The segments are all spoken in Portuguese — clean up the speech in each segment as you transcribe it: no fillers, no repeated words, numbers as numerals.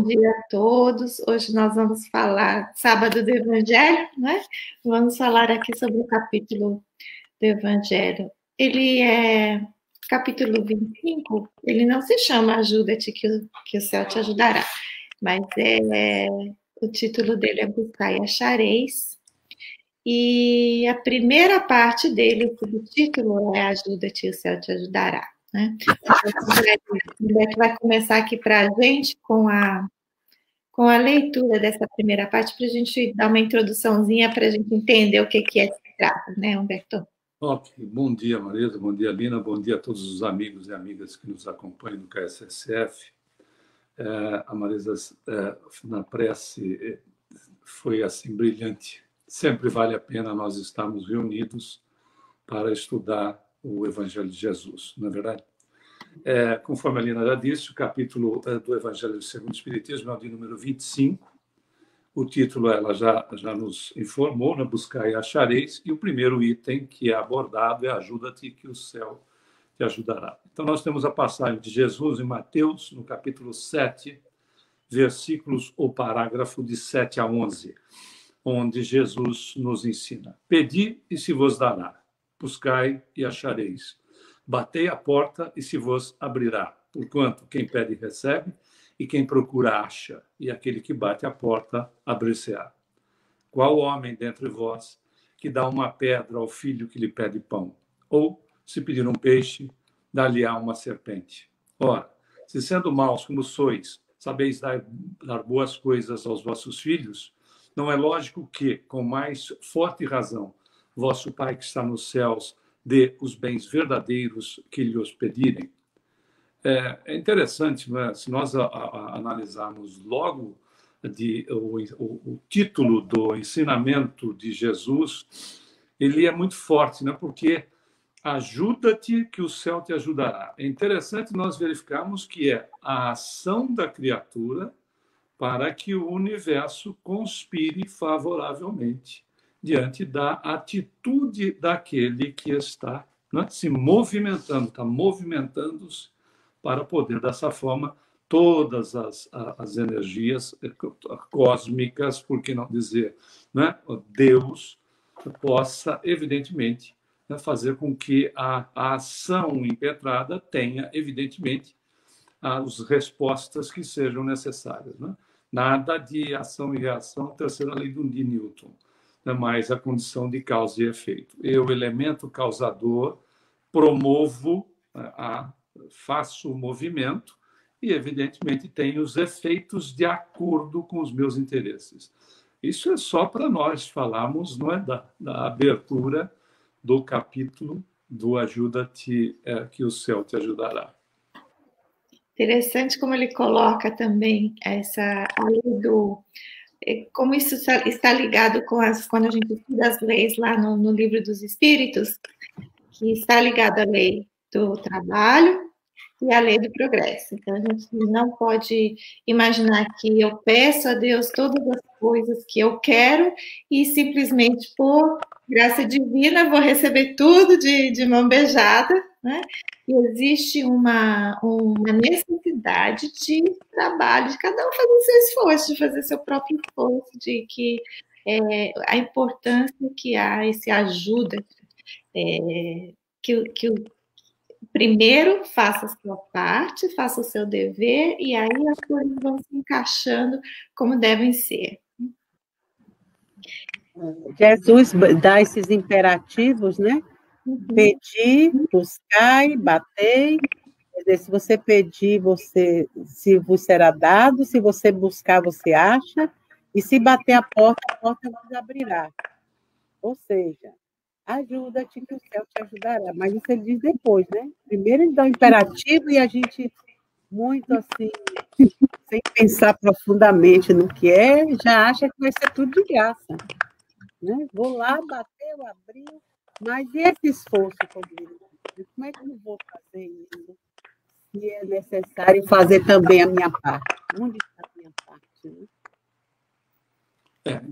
Bom dia a todos. Hoje nós vamos falar, sábado do Evangelho, né? Vamos falar aqui sobre o capítulo do Evangelho. Ele é capítulo 25, ele não se chama Ajuda-te que o céu te ajudará, mas o título dele é Buscar e Achareis. E a primeira parte dele, o subtítulo é Ajuda-te e o céu te ajudará. Né? O Humberto vai começar aqui para a gente com a leitura dessa primeira parte, para a gente dar uma introduçãozinha, para a gente entender o que é que se trata, né, Humberto? Ok. Bom dia, Marisa, bom dia, Lina, bom dia a todos os amigos e amigas que nos acompanham no KSSF. A Marisa, na prece, foi assim brilhante. Sempre vale a pena nós estarmos reunidos para estudar o Evangelho de Jesus, não é verdade? Conforme a Lina já disse, o capítulo do Evangelho segundo o Espiritismo é o de número 25. O título ela já nos informou, né? Buscar e achareis. E o primeiro item que é abordado é Ajuda-te que o céu te ajudará. Então, nós temos a passagem de Jesus em Mateus, no capítulo 7, versículos ou parágrafo de 7 a 11, onde Jesus nos ensina: Pedi e se vos dará, buscai e achareis, batei a porta e se vos abrirá, porquanto quem pede recebe, e quem procura acha, e aquele que bate a porta abrir-se-á. Qual homem dentre vós que dá uma pedra ao filho que lhe pede pão? Ou, se pedir um peixe, dá-lhe-á uma serpente? Ora, se sendo maus como sois, sabeis dar boas coisas aos vossos filhos, não é lógico que, com mais forte razão, vosso Pai que está nos céus dê os bens verdadeiros que lhe os pedirem? É interessante, né? Se nós analisarmos logo o título do ensinamento de Jesus, ele é muito forte, né? Porque ajuda-te que o céu te ajudará. É interessante nós verificarmos que é a ação da criatura para que o universo conspire favoravelmente diante da atitude daquele que está, né, se movimentando, está movimentando-se para poder, dessa forma, todas as energias cósmicas, por que não dizer, né, Deus possa, evidentemente, né, fazer com que a ação impetrada tenha, evidentemente, as respostas que sejam necessárias. Né? Nada de ação e reação, terceira lei de Newton, né? Mas a condição de causa e efeito. Eu, elemento causador, promovo, faço o movimento e, evidentemente, tenho os efeitos de acordo com os meus interesses. Isso é só para nós falarmos, não é, da abertura do capítulo do Ajuda-te, que o céu te ajudará. Interessante como ele coloca também a lei como isso está ligado com quando a gente estuda as leis lá no Livro dos Espíritos, que está ligado à lei do trabalho e à lei do progresso. Então, a gente não pode imaginar que eu peço a Deus todas as coisas que eu quero e simplesmente, por graça divina, vou receber tudo de mão beijada, né? E existe uma necessidade de trabalho, de cada um fazer seu esforço, de fazer seu próprio esforço, de que a importância que há esse ajuda, que primeiro faça a sua parte, faça o seu dever, e aí as coisas vão se encaixando como devem ser. Jesus dá esses imperativos, né? Pedir, buscai, batei. Quer dizer, se você pedir, se vos será dado, se você buscar, você acha, e se bater a porta vos abrirá. Ou seja, ajuda-te que o céu te ajudará. Mas isso ele diz depois, né? Primeiro ele dá um imperativo e a gente, muito assim, sem pensar profundamente no que já acha que vai ser tudo de graça. Né? Vou lá, bateu, abriu, mas e esse esforço comigo? Como é que eu vou fazer isso? Se é necessário fazer também a minha parte. Onde está a minha parte? Né?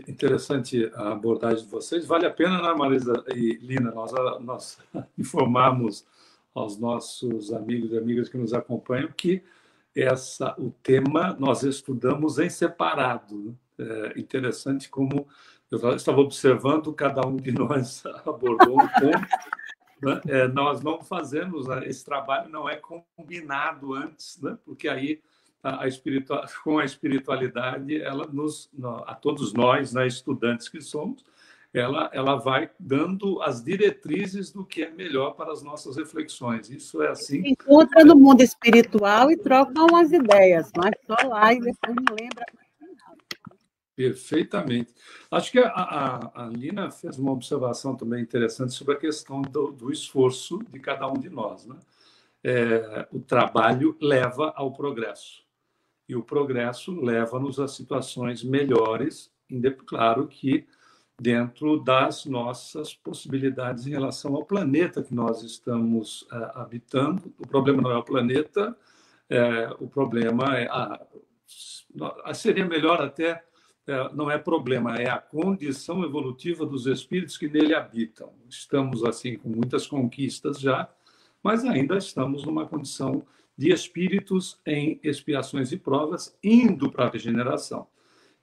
Interessante a abordagem de vocês. Vale a pena, né, Marisa e Lina, nós informarmos aos nossos amigos e amigas que nos acompanham que o tema nós estudamos em separado. É interessante como eu estava observando, cada um de nós abordou um ponto. Né? Nós não fazemos, esse trabalho não é combinado antes, né? Porque aí com a espiritualidade, ela a todos nós, né, estudantes que somos, ela vai dando as diretrizes do que é melhor para as nossas reflexões. Isso é assim. Se encontra no mundo espiritual e trocam as ideias, mas só lá e depois não lembra. Perfeitamente. Acho que a Lina fez uma observação também interessante sobre a questão do esforço de cada um de nós, né? O trabalho leva ao progresso. E o progresso leva-nos a situações melhores, claro que dentro das nossas possibilidades em relação ao planeta que nós estamos habitando. O problema não é o planeta, o problema seria melhor até, não é problema, é a condição evolutiva dos espíritos que nele habitam. Estamos, assim, com muitas conquistas já, mas ainda estamos numa condição de espíritos em expiações e provas, indo para a regeneração.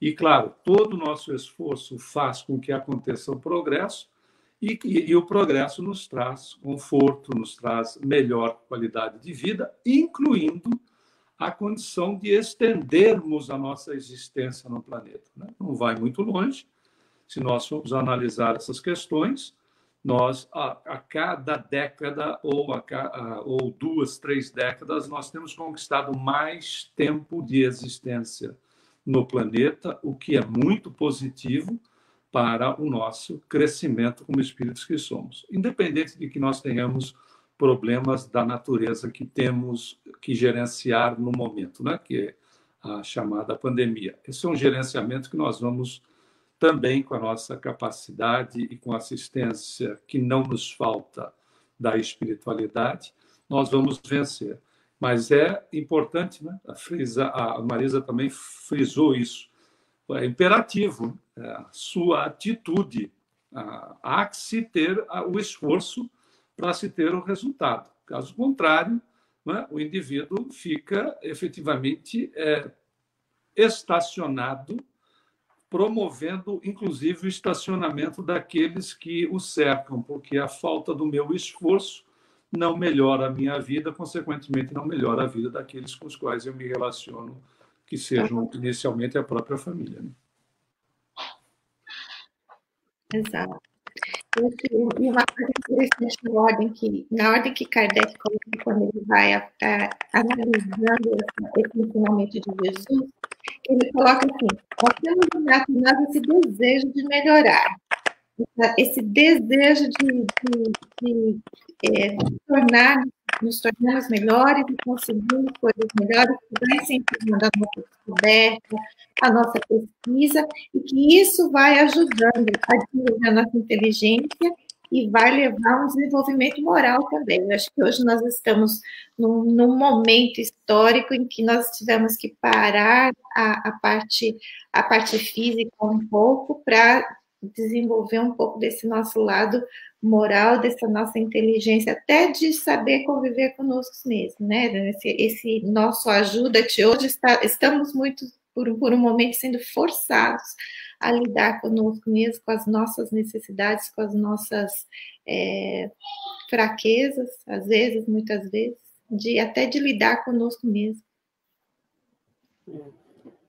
E, claro, todo o nosso esforço faz com que aconteça o progresso, e o progresso nos traz conforto, nos traz melhor qualidade de vida, incluindo a condição de estendermos a nossa existência no planeta. Né? Não vai muito longe. Se nós formos analisar essas questões, nós, a cada década ou 2, 3 décadas, nós temos conquistado mais tempo de existência no planeta, o que é muito positivo para o nosso crescimento como espíritos que somos, independente de que nós tenhamos problemas da natureza que temos que gerenciar no momento, né? Que é a chamada pandemia. Esse é um gerenciamento que nós vamos também, com a nossa capacidade e com a assistência que não nos falta da espiritualidade, nós vamos vencer. Mas é importante, né? A Marisa também frisou isso, é imperativo, a sua atitude, há que se ter o esforço para se ter o resultado. Caso contrário, né, o indivíduo fica efetivamente estacionado, promovendo, inclusive, o estacionamento daqueles que o cercam, porque a falta do meu esforço não melhora a minha vida, consequentemente, não melhora a vida daqueles com os quais eu me relaciono, que sejam inicialmente a própria família. Né? Exato. E uma coisa interessante na ordem que Kardec coloca, quando ele vai analisando esse ensinamento de Jesus, ele coloca assim: nós temos em nós esse desejo de melhorar, esse desejo de nos tornarmos melhores e conseguirmos coisas melhores, que vai incentivando a nossa descoberta, a nossa pesquisa, e que isso vai ajudando a desenvolver a nossa inteligência e vai levar a um desenvolvimento moral também. Eu acho que hoje nós estamos num momento histórico em que nós tivemos que parar a parte física um pouco para desenvolver um pouco desse nosso lado moral, dessa nossa inteligência, até de saber conviver conosco mesmos, né? Esse nosso ajuda-te hoje estamos muito, por um momento, sendo forçados a lidar conosco mesmo, com as nossas necessidades, com as nossas fraquezas, às vezes, muitas vezes, até de lidar conosco mesmo.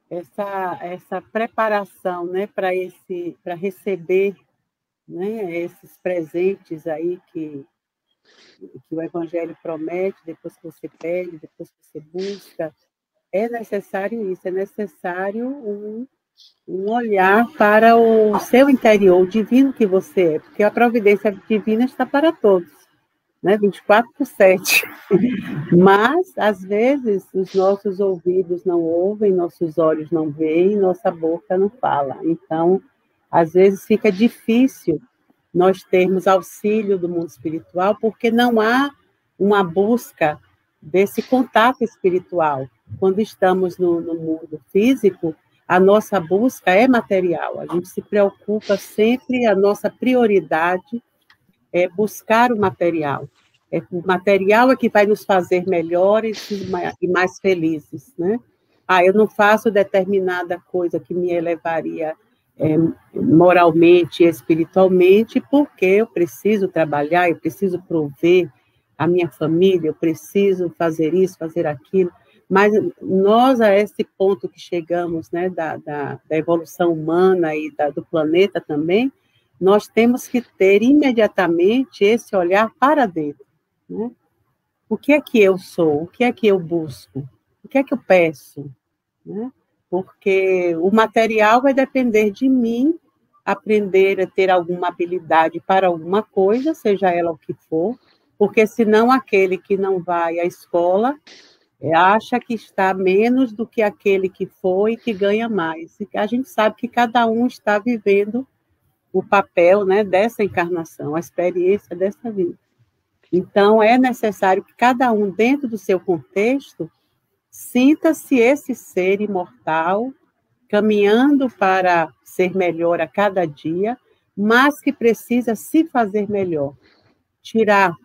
Essa preparação, né, para receber, né, esses presentes aí que o Evangelho promete, depois que você pede, depois que você busca, é necessário isso, é necessário um olhar para o seu interior, o divino que você é, porque a providência divina está para todos, né, 24/7. Mas, às vezes, os nossos ouvidos não ouvem, nossos olhos não veem, nossa boca não fala. Então, às vezes fica difícil nós termos auxílio do mundo espiritual, porque não há uma busca desse contato espiritual. Quando estamos no mundo físico, a nossa busca é material. A gente se preocupa sempre, a nossa prioridade é buscar o material. O material é que vai nos fazer melhores e mais felizes, né? Eu não faço determinada coisa que me elevaria moralmente e espiritualmente, porque eu preciso trabalhar, eu preciso prover a minha família, eu preciso fazer isso, fazer aquilo. Mas nós, a esse ponto que chegamos, né, da evolução humana e do planeta também, nós temos que ter imediatamente esse olhar para dentro, né? O que é que eu sou? O que é que eu busco? O que é que eu peço? Né? Porque o material vai depender de mim aprender a ter alguma habilidade para alguma coisa, seja ela o que for, porque senão aquele que não vai à escola acha que está menos do que aquele que foi e que ganha mais. E a gente sabe que cada um está vivendo o papel, né, dessa encarnação, a experiência dessa vida. Então, é necessário que cada um, dentro do seu contexto, sinta-se esse ser imortal, caminhando para ser melhor a cada dia, mas que precisa se fazer melhor. Tirar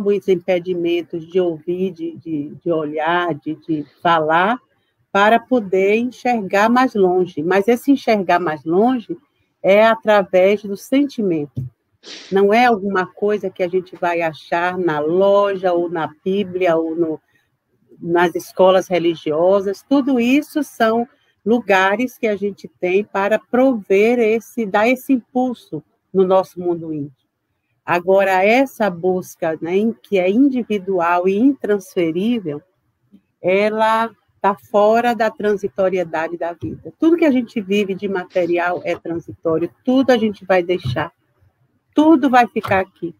os impedimentos de ouvir, de olhar, de falar, para poder enxergar mais longe. Mas esse enxergar mais longe é através do sentimento. Não é alguma coisa que a gente vai achar na loja, ou na Bíblia, ou nas escolas religiosas. Tudo isso são lugares que a gente tem para prover dar esse impulso no nosso mundo íntimo. Agora, essa busca, né, que é individual e intransferível, ela está fora da transitoriedade da vida. Tudo que a gente vive de material é transitório, tudo a gente vai deixar, tudo vai ficar aqui.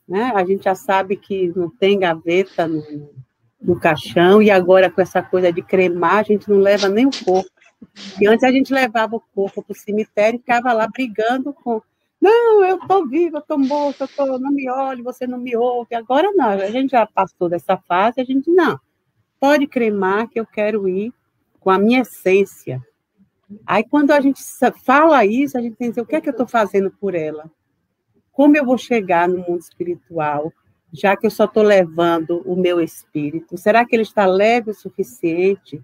Né? A gente já sabe que não tem gaveta no caixão, e agora com essa coisa de cremar, a gente não leva nem o corpo. E antes a gente levava o corpo para o cemitério e ficava lá brigando com... Não, eu estou viva, eu estou morta, não me olhe, você não me ouve. Agora não, a gente já passou dessa fase, a gente não. Pode cremar que eu quero ir com a minha essência. Aí quando a gente fala isso, a gente tem que dizer, o que é que eu estou fazendo por ela? Como eu vou chegar no mundo espiritual, já que eu só estou levando o meu espírito? Será que ele está leve o suficiente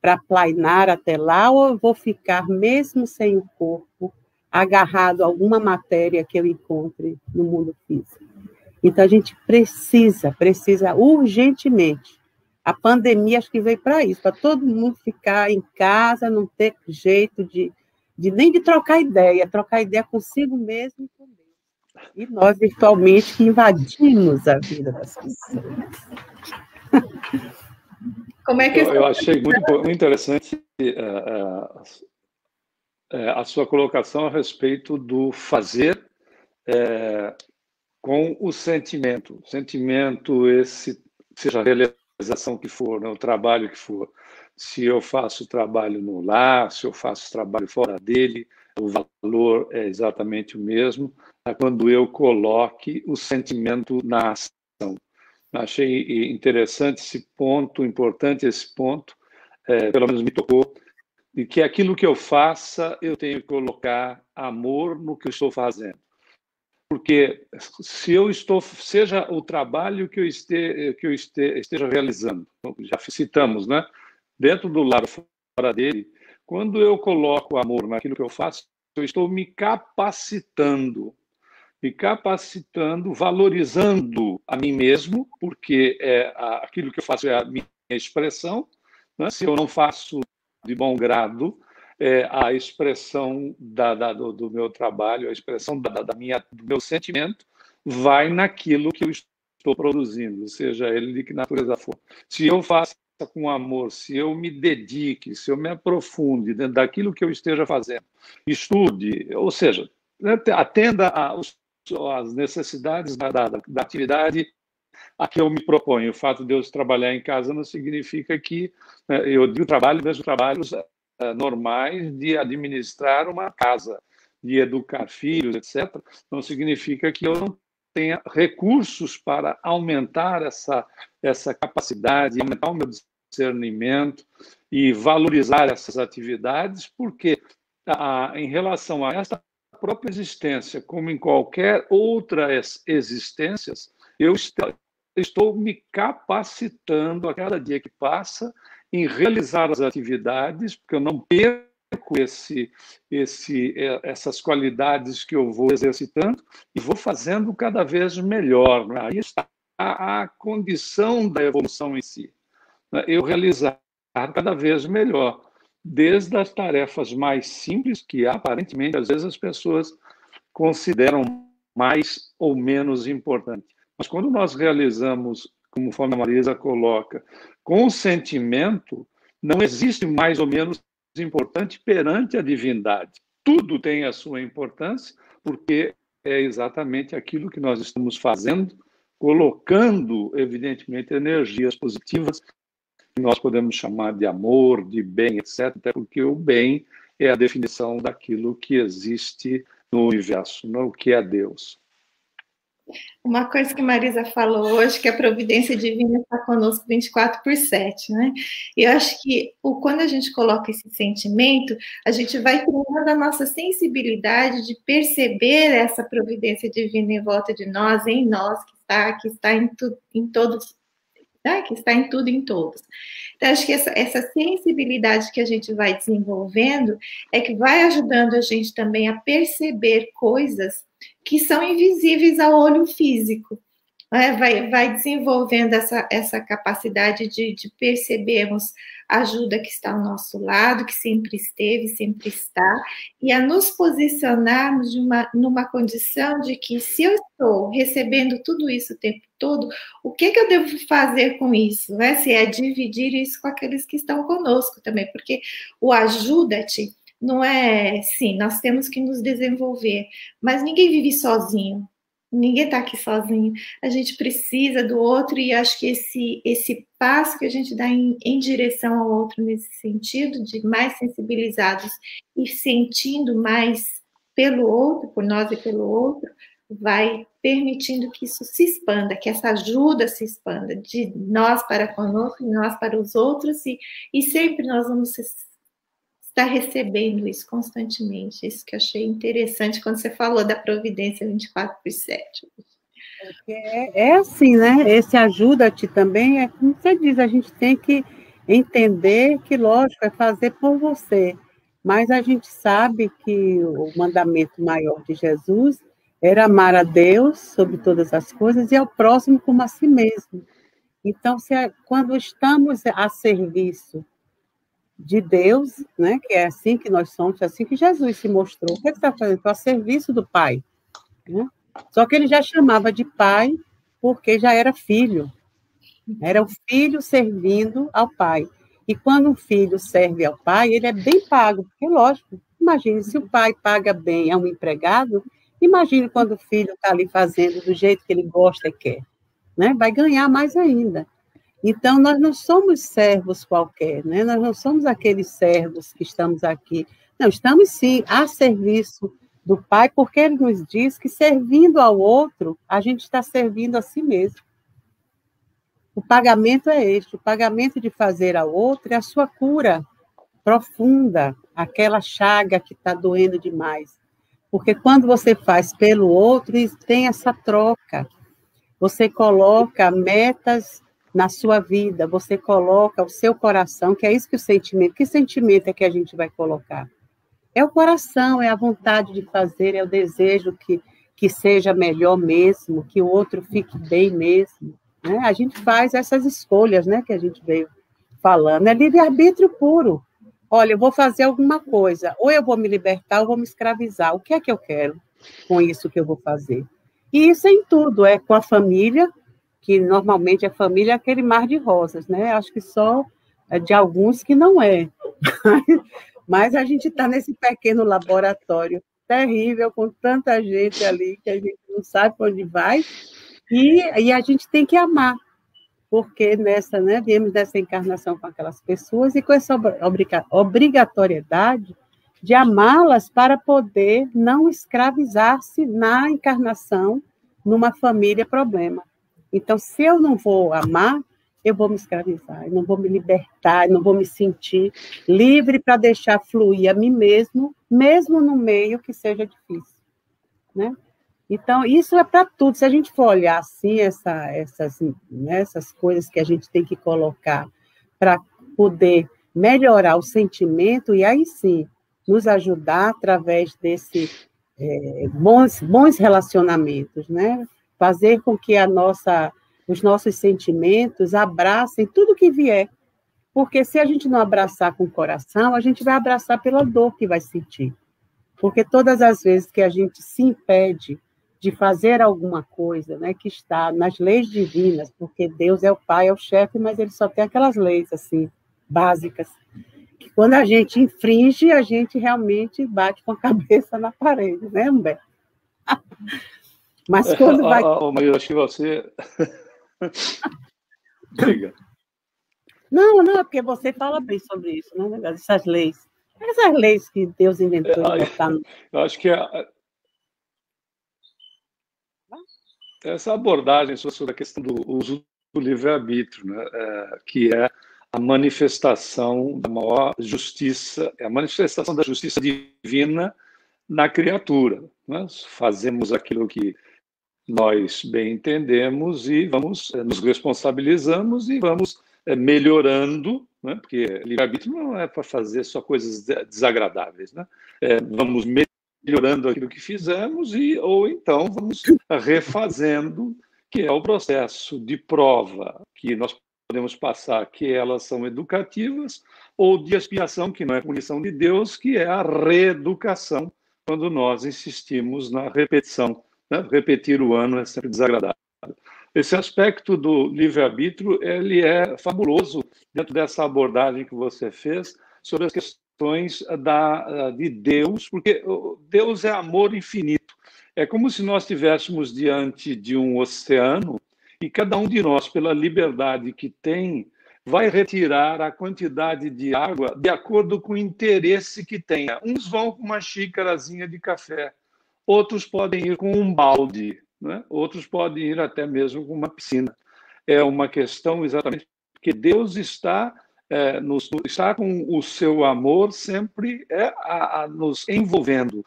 para plainar até lá, ou eu vou ficar, mesmo sem o corpo, agarrado a alguma matéria que eu encontre no mundo físico? Então, a gente precisa urgentemente. A pandemia, acho que veio para isso, para todo mundo ficar em casa, não ter jeito nem de trocar ideia consigo mesmo e com Deus. E nós, virtualmente, que invadimos a vida das pessoas. Como é que eu achei muito interessante a sua colocação a respeito do fazer com o sentimento. Sentimento esse, seja a realização que for, né, o trabalho que for. Se eu faço trabalho no lar, se eu faço trabalho fora dele, o valor é exatamente o mesmo quando eu coloque o sentimento na ação. Achei interessante esse ponto, importante esse ponto, pelo menos me tocou, de que aquilo que eu faça, eu tenho que colocar amor no que eu estou fazendo. Porque se eu seja o trabalho que eu esteja realizando, já citamos, né? Dentro do lar, fora dele, quando eu coloco amor naquilo que eu faço, eu estou me capacitando, valorizando a mim mesmo, porque aquilo que eu faço é a minha expressão, né? Se eu não faço de bom grado, a expressão do meu trabalho, a expressão do meu sentimento, vai naquilo que eu estou produzindo, seja ele de que natureza for. Se eu faço com amor, se eu me dedique, se eu me aprofunde dentro daquilo que eu esteja fazendo, estude, ou seja, atenda às necessidades da atividade a que eu me proponho. O fato de eu trabalhar em casa não significa que eu digo mesmo trabalhos normais de administrar uma casa, de educar filhos, etc. Não significa que eu não tenha recursos para aumentar essa capacidade, aumentar o meu discernimento e valorizar essas atividades, porque em relação a essa própria existência, como em qualquer outras existências, eu estou me capacitando a cada dia que passa em realizar as atividades, porque eu não perco essas qualidades que eu vou exercitando e vou fazendo cada vez melhor. Né? Aí está a condição da evolução em si. Né? Eu realizar cada vez melhor, desde as tarefas mais simples, que aparentemente, às vezes, as pessoas consideram mais ou menos importantes. Mas quando nós realizamos, conforme a Marisa coloca, com sentimento, não existe mais ou menos importante perante a divindade. Tudo tem a sua importância, porque é exatamente aquilo que nós estamos fazendo, colocando, evidentemente, energias positivas, que nós podemos chamar de amor, de bem, etc., até porque o bem é a definição daquilo que existe no universo, não o que é Deus. Uma coisa que Marisa falou hoje, que a providência divina está conosco 24/7, né? E eu acho que quando a gente coloca esse sentimento, a gente vai criando a nossa sensibilidade de perceber essa providência divina em volta de nós, em nós, que está em todos, né? Que está em tudo e em todos. Então, acho que essa sensibilidade que a gente vai desenvolvendo é que vai ajudando a gente também a perceber coisas que são invisíveis ao olho físico. Né? Vai desenvolvendo essa capacidade de percebermos a ajuda que está ao nosso lado, que sempre esteve, sempre está, e a nos posicionarmos numa condição de que, se eu estou recebendo tudo isso o tempo todo, o que eu devo fazer com isso? Né? Se é dividir isso com aqueles que estão conosco também, porque o ajuda-te não é, sim, nós temos que nos desenvolver, mas ninguém vive sozinho, ninguém está aqui sozinho, a gente precisa do outro, e acho que esse passo que a gente dá em direção ao outro, nesse sentido, de mais sensibilizados e sentindo mais pelo outro, por nós e pelo outro, vai permitindo que isso se expanda, que essa ajuda se expanda, de nós para conosco, de nós para os outros, e sempre nós vamos está recebendo isso constantemente. Isso que eu achei interessante quando você falou da providência 24/7. É assim, né? Esse ajuda-te também, é como você diz, a gente tem que entender que, lógico, é fazer por você, mas a gente sabe que o mandamento maior de Jesus era amar a Deus sobre todas as coisas e ao próximo como a si mesmo. Então, quando estamos a serviço de Deus, né, que é assim que nós somos, é assim que Jesus se mostrou. O que ele está fazendo? Estou a serviço do Pai. Né? Só que ele já chamava de Pai porque já era filho. Era o filho servindo ao Pai. E quando um filho serve ao Pai, ele é bem pago, porque, lógico, imagine, se o pai paga bem a um empregado, imagine quando o filho está ali fazendo do jeito que ele gosta e quer. Né? Vai ganhar mais ainda. Então, nós não somos servos qualquer, né? Nós não somos aqueles servos que estamos aqui. Não, estamos, sim, a serviço do Pai, porque Ele nos diz que, servindo ao outro, a gente está servindo a si mesmo. O pagamento é este, o pagamento de fazer ao outro é a sua cura profunda, aquela chaga que está doendo demais. Porque quando você faz pelo outro, tem essa troca. Você coloca metas na sua vida, você coloca o seu coração, que é isso que o sentimento... Que sentimento é que a gente vai colocar? É o coração, é a vontade de fazer, é o desejo que seja melhor mesmo, que o outro fique bem mesmo. Né? A gente faz essas escolhas, né, que a gente veio falando. É livre-arbítrio puro. Olha, eu vou fazer alguma coisa, ou eu vou me libertar, ou vou me escravizar. O que é que eu quero com isso que eu vou fazer? E isso é em tudo, é com a família, que normalmente a família é aquele mar de rosas, né? Acho que só de alguns que não é. Mas a gente está nesse pequeno laboratório terrível, com tanta gente ali, que a gente não sabe para onde vai, e a gente tem que amar, porque viemos nessa encarnação com aquelas pessoas e com essa obrigatoriedade de amá-las para poder não escravizar-se na encarnação numa família problema. Então, se eu não vou amar, eu vou me escravizar, eu não vou me libertar, eu não vou me sentir livre para deixar fluir a mim mesmo no meio que seja difícil. Né? Então, isso é para tudo. Se a gente for olhar assim, essas coisas que a gente tem que colocar para poder melhorar o sentimento, e aí sim, nos ajudar através desse bons relacionamentos, né? Fazer com que os nossos sentimentos abracem tudo que vier. Porque se a gente não abraçar com o coração, a gente vai abraçar pela dor que vai sentir. Porque todas as vezes que a gente se impede de fazer alguma coisa, né, que está nas leis divinas, porque Deus é o pai, é o chefe, mas ele só tem aquelas leis assim básicas, que quando a gente infringe, a gente realmente bate com a cabeça na parede, né, Humberto? Mas quando vai... Maria, acho que você... Diga. Não, é porque você fala bem sobre isso, né, essas leis. Essas leis que Deus inventou de botar no... Eu acho que essa abordagem sobre a questão do uso do livre-arbítrio, né, que é a manifestação da maior justiça, é a manifestação da justiça divina na criatura. Nós fazemos aquilo que nós bem entendemos e vamos, nos responsabilizamos e vamos melhorando, né, porque livre-arbítrio não é para fazer só coisas desagradáveis, né? Vamos melhorando aquilo que fizemos ou então vamos refazendo, que é o processo de prova que nós podemos passar, que elas são educativas, ou de expiação, que não é punição de Deus, que é a reeducação, quando nós insistimos na repetição. Né? Repetir o ano é sempre desagradável. Esse aspecto do livre-arbítrio, ele é fabuloso dentro dessa abordagem que você fez sobre as questões de Deus, porque Deus é amor infinito. É como se nós estivéssemos diante de um oceano e cada um de nós, pela liberdade que tem, vai retirar a quantidade de água de acordo com o interesse que tenha. Uns vão com uma xícarazinha de café, outros podem ir com um balde, né? Outros podem ir até mesmo com uma piscina. É uma questão exatamente porque Deus está com o seu amor sempre nos envolvendo.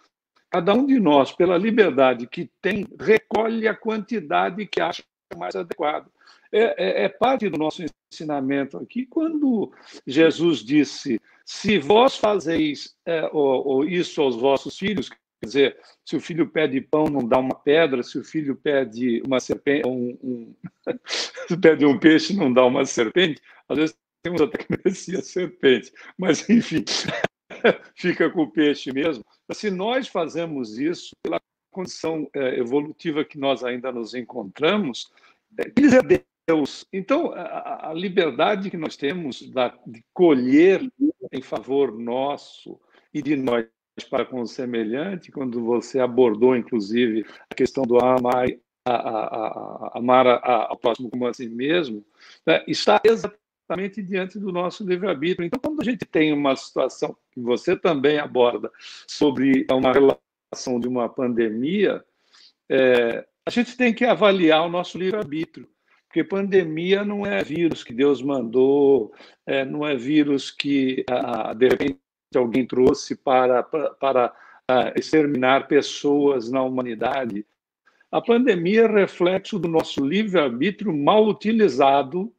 Cada um de nós, pela liberdade que tem, recolhe a quantidade que acha mais adequada. É parte do nosso ensinamento aqui, quando Jesus disse, se vós fazeis isso aos vossos filhos, quer dizer, se o filho pede pão, não dá uma pedra, se o filho pede uma serpente, se pede um peixe, não dá uma serpente, às vezes temos até que merecia serpente, mas enfim, fica com o peixe mesmo. Se nós fazemos isso, pela condição evolutiva que nós ainda nos encontramos, eles é Deus. Então, a liberdade que nós temos de colher em favor nosso e de nós para com o semelhante, quando você abordou, inclusive, a questão do amar ao próximo como a si mesmo, né, está exatamente diante do nosso livre-arbítrio. Então, quando a gente tem uma situação que você também aborda sobre uma relação de uma pandemia, a gente tem que avaliar o nosso livre-arbítrio, porque pandemia não é vírus que Deus mandou, não é vírus que, de repente, alguém trouxe para exterminar pessoas na humanidade. A pandemia é reflexo do nosso livre-arbítrio mal utilizado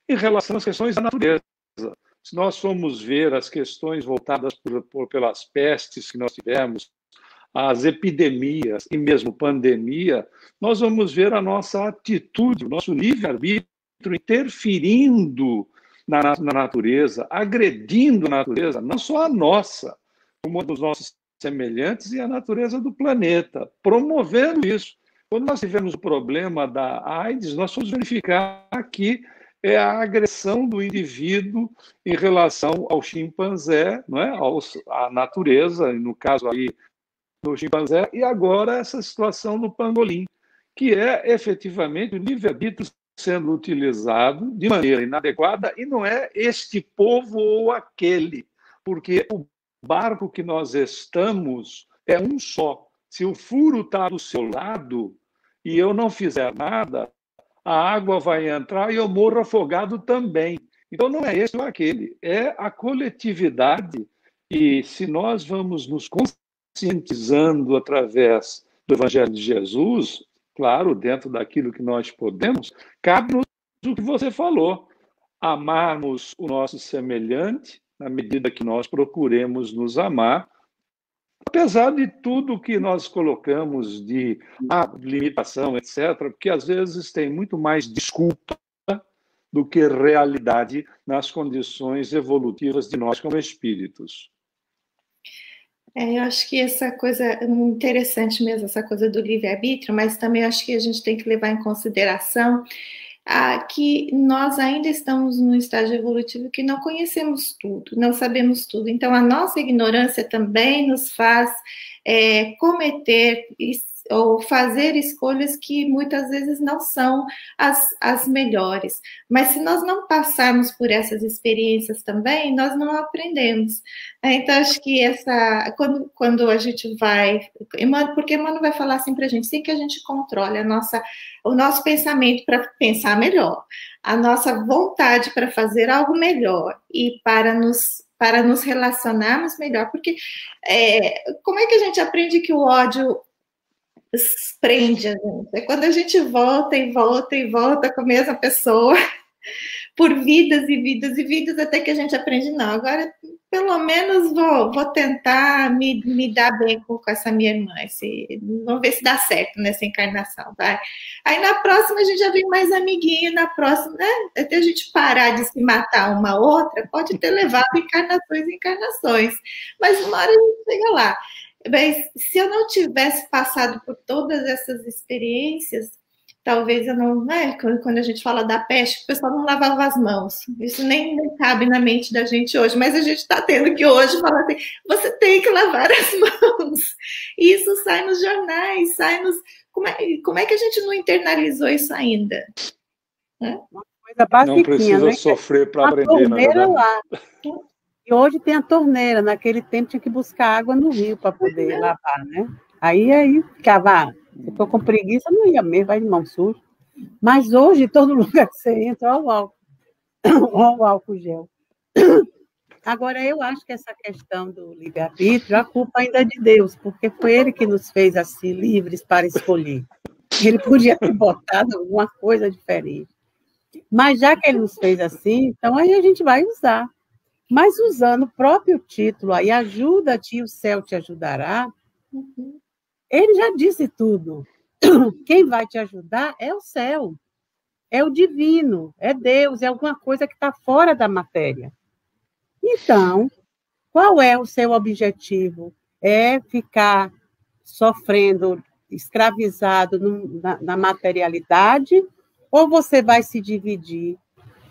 em relação às questões da natureza. Se nós formos ver as questões voltadas pelas pestes que nós tivemos, as epidemias e mesmo pandemia, nós vamos ver a nossa atitude, o nosso livre-arbítrio interferindo na natureza, agredindo a natureza, não só a nossa, como a dos nossos semelhantes e a natureza do planeta, promovendo isso. Quando nós tivemos o problema da AIDS, nós fomos verificar que é a agressão do indivíduo em relação ao chimpanzé, não é? À natureza, no caso aí do chimpanzé, e agora essa situação no pangolim, que é efetivamente o livre-arbítrio sendo utilizado de maneira inadequada, e não é este povo ou aquele, porque o barco que nós estamos é um só. Se o furo está do seu lado e eu não fizer nada, a água vai entrar e eu morro afogado também. Então não é esse ou aquele, é a coletividade. E se nós vamos nos conscientizando através do Evangelho de Jesus, claro, dentro daquilo que nós podemos, cabe-nos o que você falou, amarmos o nosso semelhante na medida que nós procuremos nos amar, apesar de tudo que nós colocamos de limitação, etc., porque às vezes tem muito mais desculpa do que realidade nas condições evolutivas de nós como espíritos. Eu acho que essa coisa é interessante mesmo, essa coisa do livre-arbítrio, mas também acho que a gente tem que levar em consideração que nós ainda estamos num estágio evolutivo que não conhecemos tudo, não sabemos tudo. Então, a nossa ignorância também nos faz cometer ou fazer escolhas que muitas vezes não são as melhores. Mas se nós não passarmos por essas experiências também, nós não aprendemos. Então, acho que quando a gente vai... Porque Emmanuel vai falar assim para a gente, sim, que a gente controle o nosso pensamento para pensar melhor, a nossa vontade para fazer algo melhor e para nos relacionarmos melhor. Porque como é que a gente aprende que o ódio prende a gente? É quando a gente volta e volta e volta com a mesma pessoa por vidas e vidas e vidas, até que a gente aprende, não, agora pelo menos vou tentar me dar bem com essa minha irmã, vamos ver se dá certo nessa encarnação, vai. Aí na próxima a gente já vem mais amiguinho, na próxima, né, até a gente parar de se matar uma outra, pode ter levado encarnações e encarnações, mas uma hora a gente chega lá. Mas se eu não tivesse passado por todas essas experiências, talvez eu não... Né? Quando a gente fala da peste, o pessoal não lavava as mãos. Isso nem cabe na mente da gente hoje, mas a gente está tendo que hoje falar assim, você tem que lavar as mãos. E isso sai nos jornais, sai nos... Como é que a gente não internalizou isso ainda? Uma coisa basiquinha, não precisa, né? Sofrer para aprender, na verdade. Lá. E hoje tem a torneira, naquele tempo tinha que buscar água no rio para poder lavar, né? Aí ficava, se for com preguiça, não ia mesmo, vai de mão suja. Mas hoje, todo lugar que você entra, olha o álcool gel. Agora, eu acho que essa questão do livre-arbítrio, a culpa ainda é de Deus, porque foi Ele que nos fez assim, livres para escolher. Ele podia ter botado alguma coisa diferente. Mas já que Ele nos fez assim, então aí a gente vai usar. Mas usando o próprio título aí, ajuda-te e o céu te ajudará, ele já disse tudo. Quem vai te ajudar é o céu, é o divino, é Deus, é alguma coisa que está fora da matéria. Então, qual é o seu objetivo? É ficar sofrendo, escravizado na materialidade, ou você vai se dividir,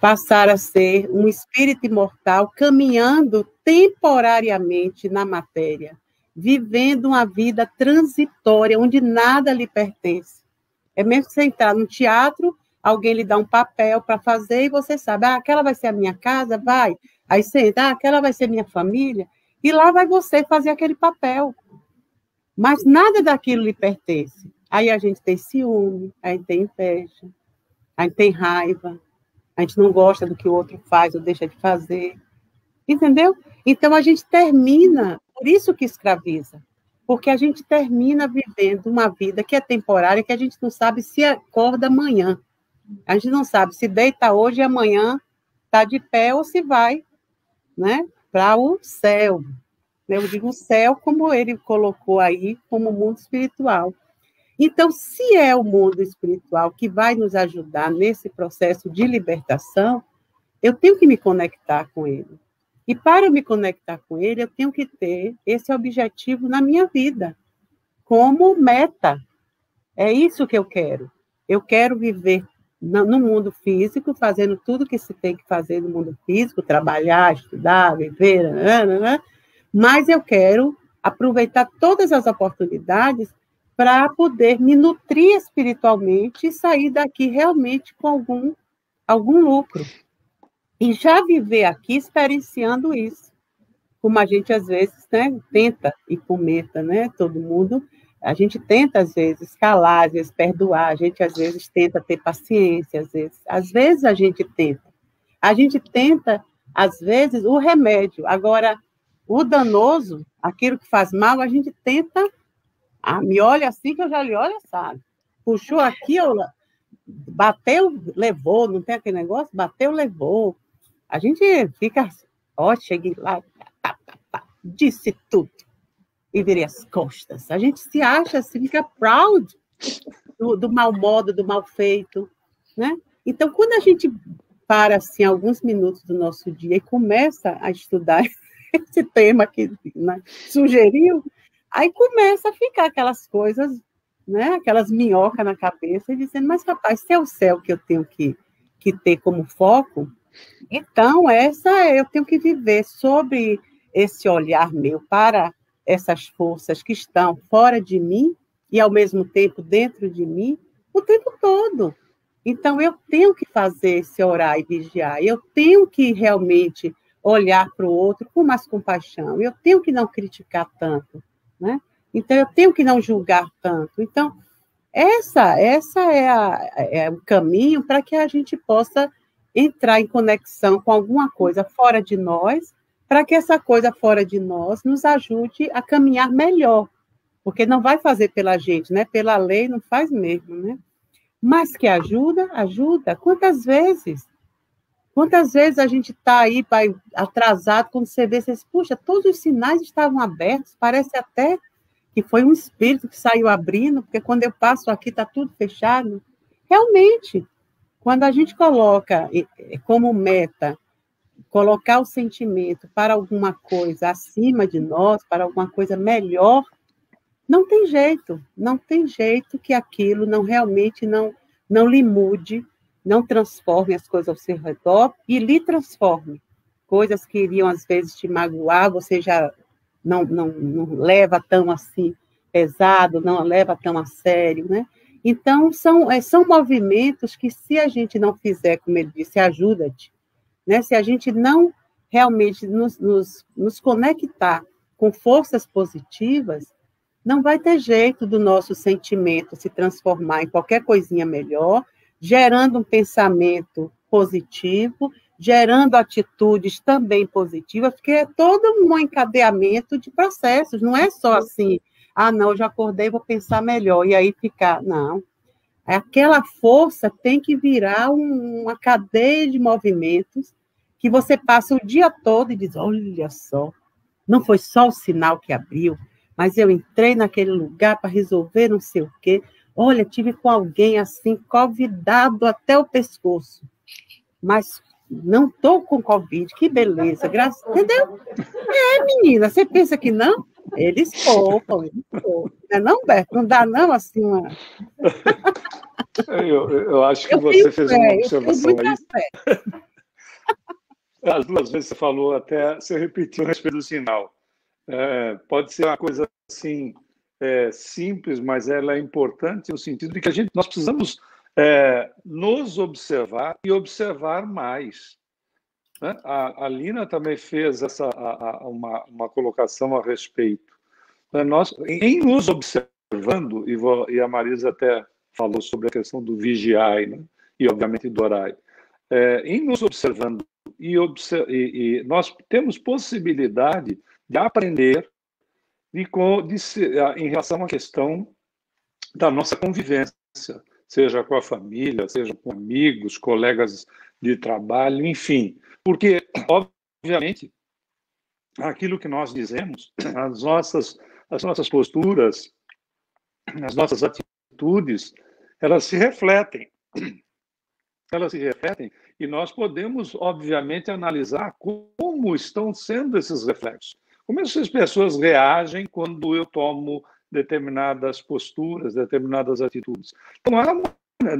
passar a ser um espírito imortal, caminhando temporariamente na matéria, vivendo uma vida transitória, onde nada lhe pertence. É mesmo que você entrar no teatro, alguém lhe dá um papel para fazer, e você sabe, aquela vai ser a minha casa, vai. Aí você entra, aquela vai ser minha família, e lá vai você fazer aquele papel. Mas nada daquilo lhe pertence. Aí a gente tem ciúme, a gente tem inveja, a gente tem raiva, a gente não gosta do que o outro faz ou deixa de fazer. Entendeu? Então, a gente termina, por isso que escraviza, porque a gente termina vivendo uma vida que é temporária, que a gente não sabe se acorda amanhã. A gente não sabe se deita hoje e amanhã está de pé ou se vai, né, para o céu. Eu digo o céu como ele colocou aí, como mundo espiritual. Então, se é o mundo espiritual que vai nos ajudar nesse processo de libertação, eu tenho que me conectar com ele. E para eu me conectar com ele, eu tenho que ter esse objetivo na minha vida, como meta. É isso que eu quero. Eu quero viver no mundo físico, fazendo tudo que se tem que fazer no mundo físico, trabalhar, estudar, viver, mas eu quero aproveitar todas as oportunidades para poder me nutrir espiritualmente e sair daqui realmente com algum lucro. E já viver aqui experienciando isso. Como a gente, às vezes, né, tenta e comenta, né? Todo mundo, a gente tenta, às vezes, calar, às vezes, perdoar, a gente, às vezes, tenta ter paciência, às vezes a gente tenta. A gente tenta, às vezes, o remédio. Agora, o danoso, aquilo que faz mal, a gente tenta Ah, me olha assim que eu já lhe olho, sabe? Puxou aqui, bateu, levou, não tem aquele negócio? Bateu, levou. A gente fica, ó, cheguei lá, disse tudo e virei as costas. A gente se acha assim, fica proud do mau modo, do mal feito, né? Então, quando a gente para assim alguns minutos do nosso dia e começa a estudar esse tema que, né, sugeriu, aí começa a ficar aquelas coisas, né, aquelas minhocas na cabeça, e dizendo, mas rapaz, se é o céu que eu tenho que ter como foco, então eu tenho que viver sobre esse olhar meu para essas forças que estão fora de mim e, ao mesmo tempo, dentro de mim, o tempo todo. Então, eu tenho que fazer esse orar e vigiar, eu tenho que realmente olhar para o outro com mais compaixão, eu tenho que não criticar tanto, né? Então, eu tenho que não julgar tanto. Então, essa é o caminho para que a gente possa entrar em conexão com alguma coisa fora de nós, para que essa coisa fora de nós nos ajude a caminhar melhor, porque não vai fazer pela gente, né? Pela lei não faz mesmo, né? Mas que ajuda, ajuda. Quantas vezes a gente está aí atrasado, quando você vê, você diz, puxa, todos os sinais estavam abertos, parece até que foi um espírito que saiu abrindo, porque quando eu passo aqui está tudo fechado. Realmente, quando a gente coloca como meta, colocar o sentimento para alguma coisa acima de nós, para alguma coisa melhor, não tem jeito que aquilo realmente não lhe mude, não transforme as coisas ao seu redor e lhe transforme. Coisas que iriam, às vezes, te magoar, você já não leva tão assim pesado, não leva tão a sério, né? Então, são movimentos que, se a gente não fizer, como ele disse, ajuda-te, né? Se a gente não realmente nos conectar com forças positivas, não vai ter jeito do nosso sentimento se transformar em qualquer coisinha melhor, gerando um pensamento positivo, gerando atitudes também positivas, porque é todo um encadeamento de processos, não é só assim, não, eu já acordei, vou pensar melhor, e aí ficar, não. Aquela força tem que virar uma cadeia de movimentos que você passa o dia todo e diz, olha só, não foi só o sinal que abriu, mas eu entrei naquele lugar para resolver não sei o quê. Olha, tive com alguém assim, convidado até o pescoço, mas não estou com Covid, que beleza, entendeu? Menina, você pensa que não? Eles poupam. Não, Beto? Não dá não, assim, uma... Eu acho que você fez uma observação aí. As duas vezes você falou, até você repetiu a respeito do sinal. Pode ser uma coisa assim simples, mas ela é importante no sentido de que nós precisamos nos observar e observar mais, né? A Lina também fez uma colocação a respeito. Nós, em nos observando, e a Marisa até falou sobre a questão do vigiar, né? E obviamente do orar, em nos observando e nós temos possibilidade de aprender em relação à questão da nossa convivência, seja com a família, seja com amigos, colegas de trabalho, enfim. Porque, obviamente, aquilo que nós dizemos, as nossas posturas, as nossas atitudes, elas se refletem. Elas se refletem e nós podemos, obviamente, analisar como estão sendo esses reflexos. Como essas pessoas reagem quando eu tomo determinadas posturas, determinadas atitudes. Então,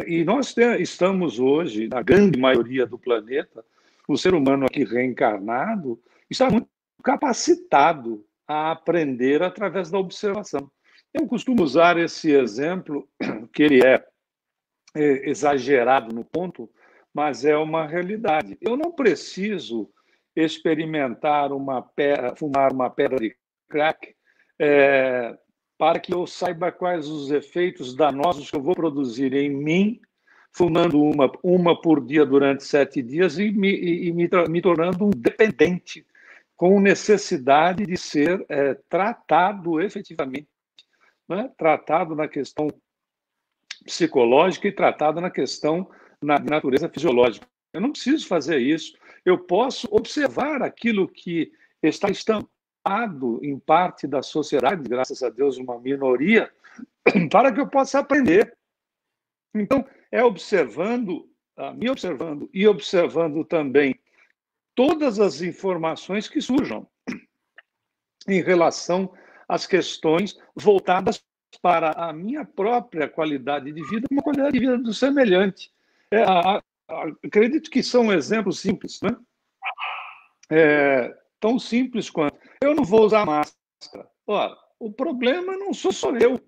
e nós estamos hoje, na grande maioria do planeta, o ser humano aqui reencarnado está muito capacitado a aprender através da observação. Eu costumo usar esse exemplo, que ele é exagerado no ponto, mas é uma realidade. Eu não preciso experimentar fumar uma pedra de crack para que eu saiba quais os efeitos danosos que eu vou produzir em mim, fumando uma por dia durante 7 dias e me tornando um dependente, com necessidade de ser tratado efetivamente né? Tratado na questão psicológica e tratado na questão na natureza fisiológica. Eu não preciso fazer isso. Eu posso observar aquilo que está estampado em parte da sociedade, graças a Deus, uma minoria, para que eu possa aprender. Então, é observando, me observando e observando também todas as informações que surjam em relação às questões voltadas para a minha própria qualidade de vida, uma qualidade de vida do semelhante. Acredito que são exemplos simples, né? Tão simples quanto eu não vou usar máscara. Ora, o problema não sou só eu.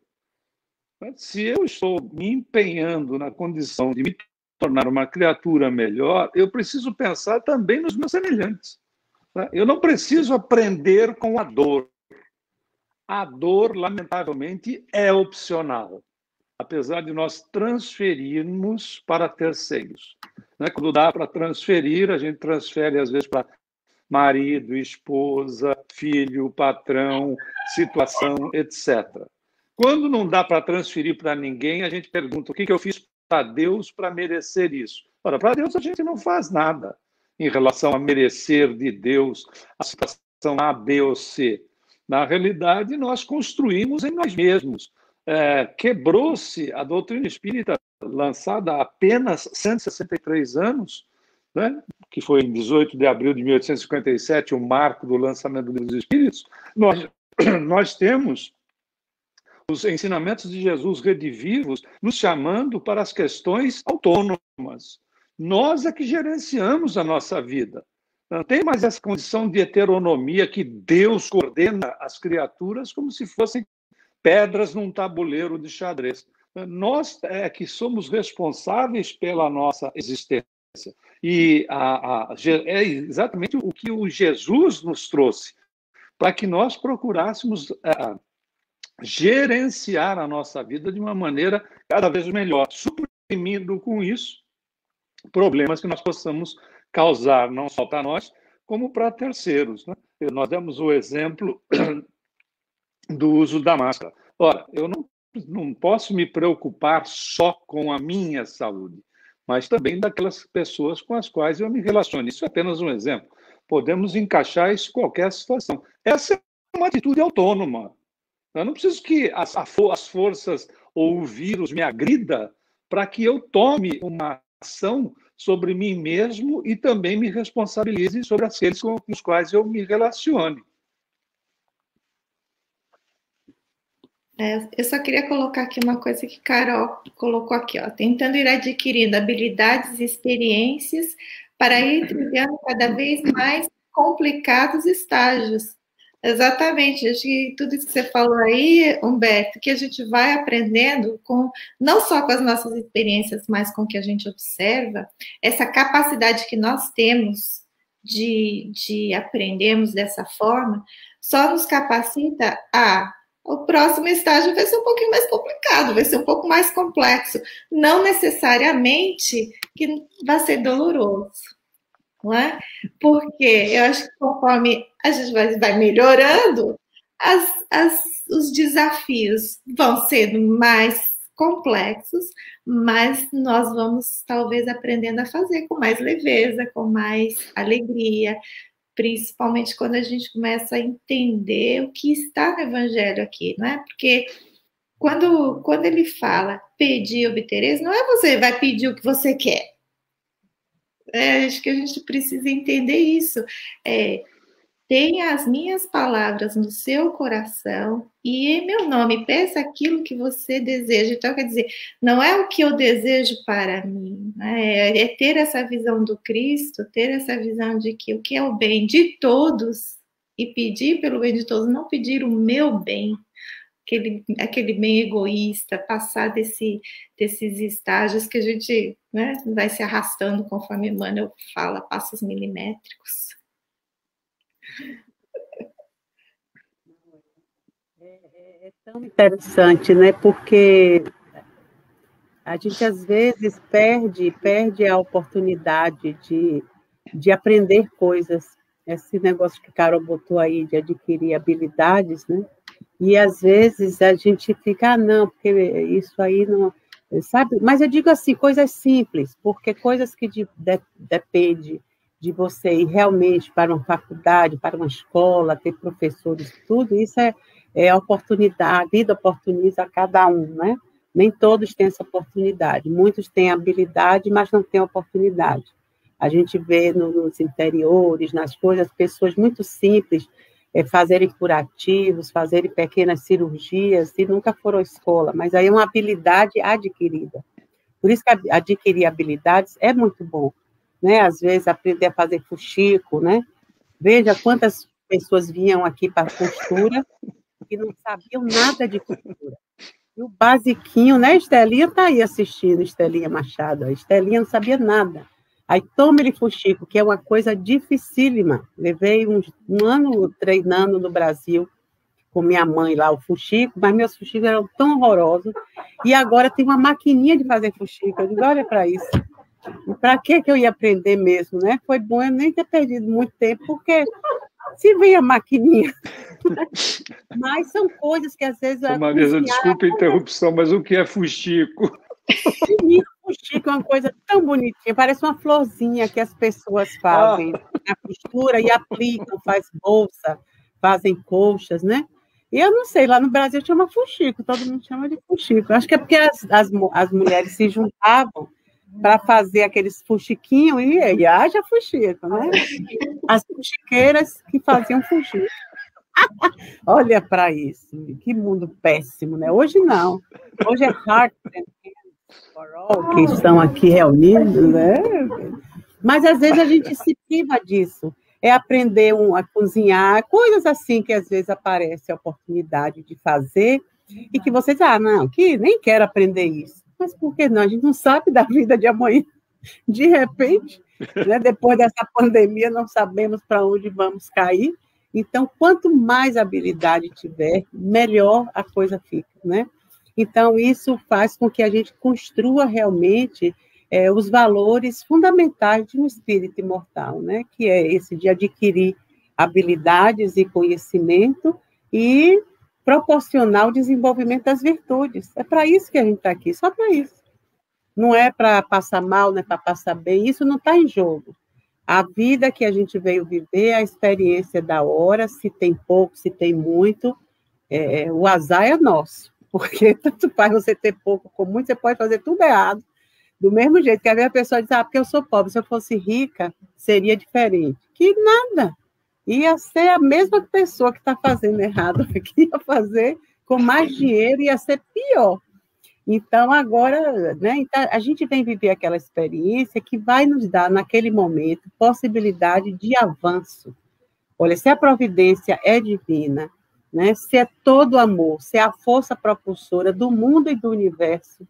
Se eu estou me empenhando na condição de me tornar uma criatura melhor, eu preciso pensar também nos meus semelhantes. Eu não preciso aprender com a dor. A dor, lamentavelmente, é opcional, apesar de nós transferirmos para terceiros. Quando dá para transferir, a gente transfere, às vezes, para marido, esposa, filho, patrão, situação, etc. Quando não dá para transferir para ninguém, a gente pergunta o que eu fiz para Deus para merecer isso. Ora, para Deus a gente não faz nada em relação a merecer de Deus a situação A, B ou C. Na realidade, nós construímos em nós mesmos. Quebrou-se a doutrina espírita lançada há apenas 163 anos, né? Que foi em 18 de abril de 1857, o marco do lançamento do Livro dos Espíritos. Nós temos os ensinamentos de Jesus redivivos nos chamando para as questões autônomas. Nós é que gerenciamos a nossa vida. Não tem mais essa condição de heteronomia que Deus coordena as criaturas como se fossem pedras num tabuleiro de xadrez. Nós é que somos responsáveis pela nossa existência. E é exatamente o que o Jesus nos trouxe, para que nós procurássemos gerenciar a nossa vida de uma maneira cada vez melhor, suprimindo com isso problemas que nós possamos causar, não só para nós, como para terceiros, né? Nós demos o exemplo do uso da máscara. Ora, eu não posso me preocupar só com a minha saúde, mas também daquelas pessoas com as quais eu me relaciono. Isso é apenas um exemplo. Podemos encaixar isso em qualquer situação. Essa é uma atitude autônoma. Eu não preciso que as forças ou o vírus me agrida para que eu tome uma ação sobre mim mesmo e também me responsabilize sobre aqueles com os quais eu me relacione. Eu só queria colocar aqui uma coisa que Carol colocou aqui, ó, tentando ir adquirindo habilidades e experiências para ir trilhando cada vez mais complicados estágios. Exatamente, acho que tudo isso que você falou aí, Humberto, que a gente vai aprendendo não só com as nossas experiências, mas com o que a gente observa, essa capacidade que nós temos de aprendermos dessa forma, só nos capacita o próximo estágio vai ser um pouquinho mais complicado, vai ser um pouco mais complexo. Não necessariamente que vai ser doloroso, não é? Porque eu acho que conforme a gente vai melhorando, os desafios vão sendo mais complexos, mas nós vamos talvez aprendendo a fazer com mais leveza, com mais alegria, principalmente quando a gente começa a entender o que está no Evangelho aqui, não é? Porque quando ele fala pedir e obtereis, não é você vai pedir o que você quer. Acho que a gente precisa entender isso. Tenha as minhas palavras no seu coração e em meu nome, peça aquilo que você deseja. Então, quer dizer, não é o que eu desejo para mim, né? É ter essa visão do Cristo, ter essa visão de que o que é o bem de todos e pedir pelo bem de todos, não pedir o meu bem, aquele bem egoísta, passar desses estágios que a gente, né, vai se arrastando conforme Emmanuel fala, passos milimétricos. É tão interessante, né? Porque a gente às vezes perde a oportunidade de aprender coisas. Esse negócio que Carol botou aí de adquirir habilidades, né? E, às vezes, a gente fica, não, porque isso aí não... Sabe? Mas eu digo assim, coisas simples, porque coisas que dependem de você ir realmente para uma faculdade, para uma escola, ter professores, tudo isso é oportunidade, a vida oportuniza a cada um, né? Nem todos têm essa oportunidade. Muitos têm habilidade, mas não têm oportunidade. A gente vê nos interiores, nas coisas, pessoas muito simples fazerem curativos, fazerem pequenas cirurgias, e nunca foram à escola, mas aí é uma habilidade adquirida. Por isso que adquirir habilidades é muito bom, né? Às vezes, aprender a fazer fuxico, né? Veja quantas pessoas vinham aqui para costura e não sabiam nada de costura. E o basiquinho, né? Estelinha está aí assistindo, Estelinha Machado. A Estelinha não sabia nada. Aí toma-lhe fuxico, que é uma coisa dificílima. Levei um ano treinando no Brasil com minha mãe lá, o fuxico, mas meus fuxicos eram tão horrorosos. E agora tem uma maquininha de fazer fuxico. Eu digo, olha para isso. E para que eu ia aprender mesmo, né? Foi bom eu nem ter perdido muito tempo, porque se vem a maquininha... Mas são coisas que às vezes... Marisa, desculpa a interrupção, mas o que é fuxico? Fuxico é uma coisa tão bonitinha, parece uma florzinha que as pessoas fazem na costura e aplicam, faz bolsa, fazem colchas, né? E eu não sei, lá no Brasil chama fuxico, todo mundo chama de fuxico. Acho que é porque as mulheres se juntavam para fazer aqueles fuxiquinhos e haja fuxico, né? As fuxiqueiras que faziam fuxico. Olha para isso, que mundo péssimo, né? Hoje não. Hoje é Heart and Hands for All que estão aqui reunidos, né? Mas às vezes a gente se priva disso. É aprender a cozinhar, coisas assim que às vezes aparece a oportunidade de fazer e que você diz, não, que nem quero aprender isso. Mas por que não? A gente não sabe da vida de amanhã. De repente, né, depois dessa pandemia, não sabemos para onde vamos cair. Então, quanto mais habilidade tiver, melhor a coisa fica, né? Então, isso faz com que a gente construa realmente os valores fundamentais de um espírito imortal, né? Que é esse de adquirir habilidades e conhecimento e proporcionar o desenvolvimento das virtudes. É para isso que a gente está aqui, só para isso. Não é para passar mal, não é para passar bem, isso não está em jogo. A vida que a gente veio viver, a experiência da hora, se tem pouco, se tem muito, o azar é nosso, porque tanto faz você ter pouco como muito, você pode fazer tudo errado, do mesmo jeito que a pessoa diz, porque eu sou pobre, se eu fosse rica, seria diferente. Que nada, ia ser a mesma pessoa que está fazendo errado, que ia fazer com mais dinheiro, ia ser pior. Então, agora, né, então, a gente vem viver aquela experiência que vai nos dar, naquele momento, possibilidade de avanço. Olha, se a providência é divina, né, se é todo amor, se é a força propulsora do mundo e do universo,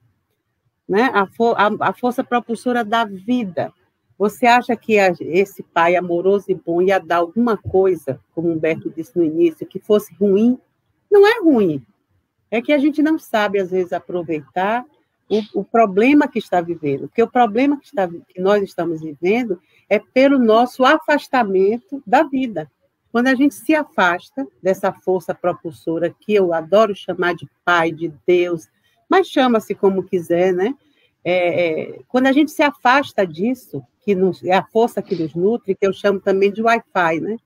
né, a força propulsora da vida, você acha que esse pai amoroso e bom ia dar alguma coisa, como o Humberto disse no início, que fosse ruim? Não é ruim. É que a gente não sabe, às vezes, aproveitar o problema que está vivendo. Porque o problema que nós estamos vivendo é pelo nosso afastamento da vida. Quando a gente se afasta dessa força propulsora, que eu adoro chamar de Pai, de Deus, mas chama-se como quiser, né? Quando a gente se afasta disso, é a força que nos nutre, que eu chamo também de Wi-Fi, né?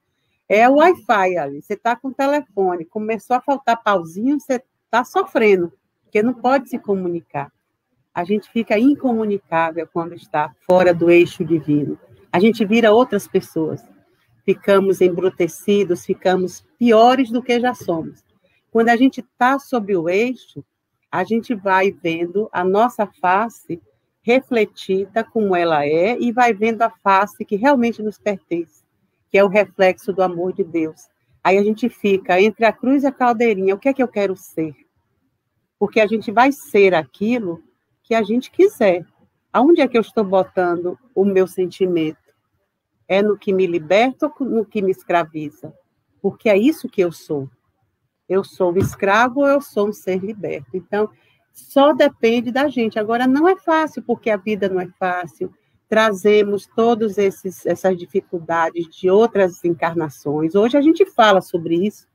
É o Wi-Fi ali. Você está com o telefone, começou a faltar pauzinho, você está sofrendo, porque não pode se comunicar. A gente fica incomunicável quando está fora do eixo divino. A gente vira outras pessoas. Ficamos embrutecidos, ficamos piores do que já somos. Quando a gente está sob o eixo, a gente vai vendo a nossa face refletida como ela é e vai vendo a face que realmente nos pertence, que é o reflexo do amor de Deus. Aí a gente fica entre a cruz e a caldeirinha. O que é que eu quero ser? Porque a gente vai ser aquilo que a gente quiser. Aonde é que eu estou botando o meu sentimento? É no que me liberta ou no que me escraviza? Porque é isso que eu sou. Eu sou um escravo ou eu sou um ser liberto? Então, só depende da gente. Agora, não é fácil, porque a vida não é fácil. Trazemos todas essas dificuldades de outras encarnações. Hoje a gente fala sobre isso,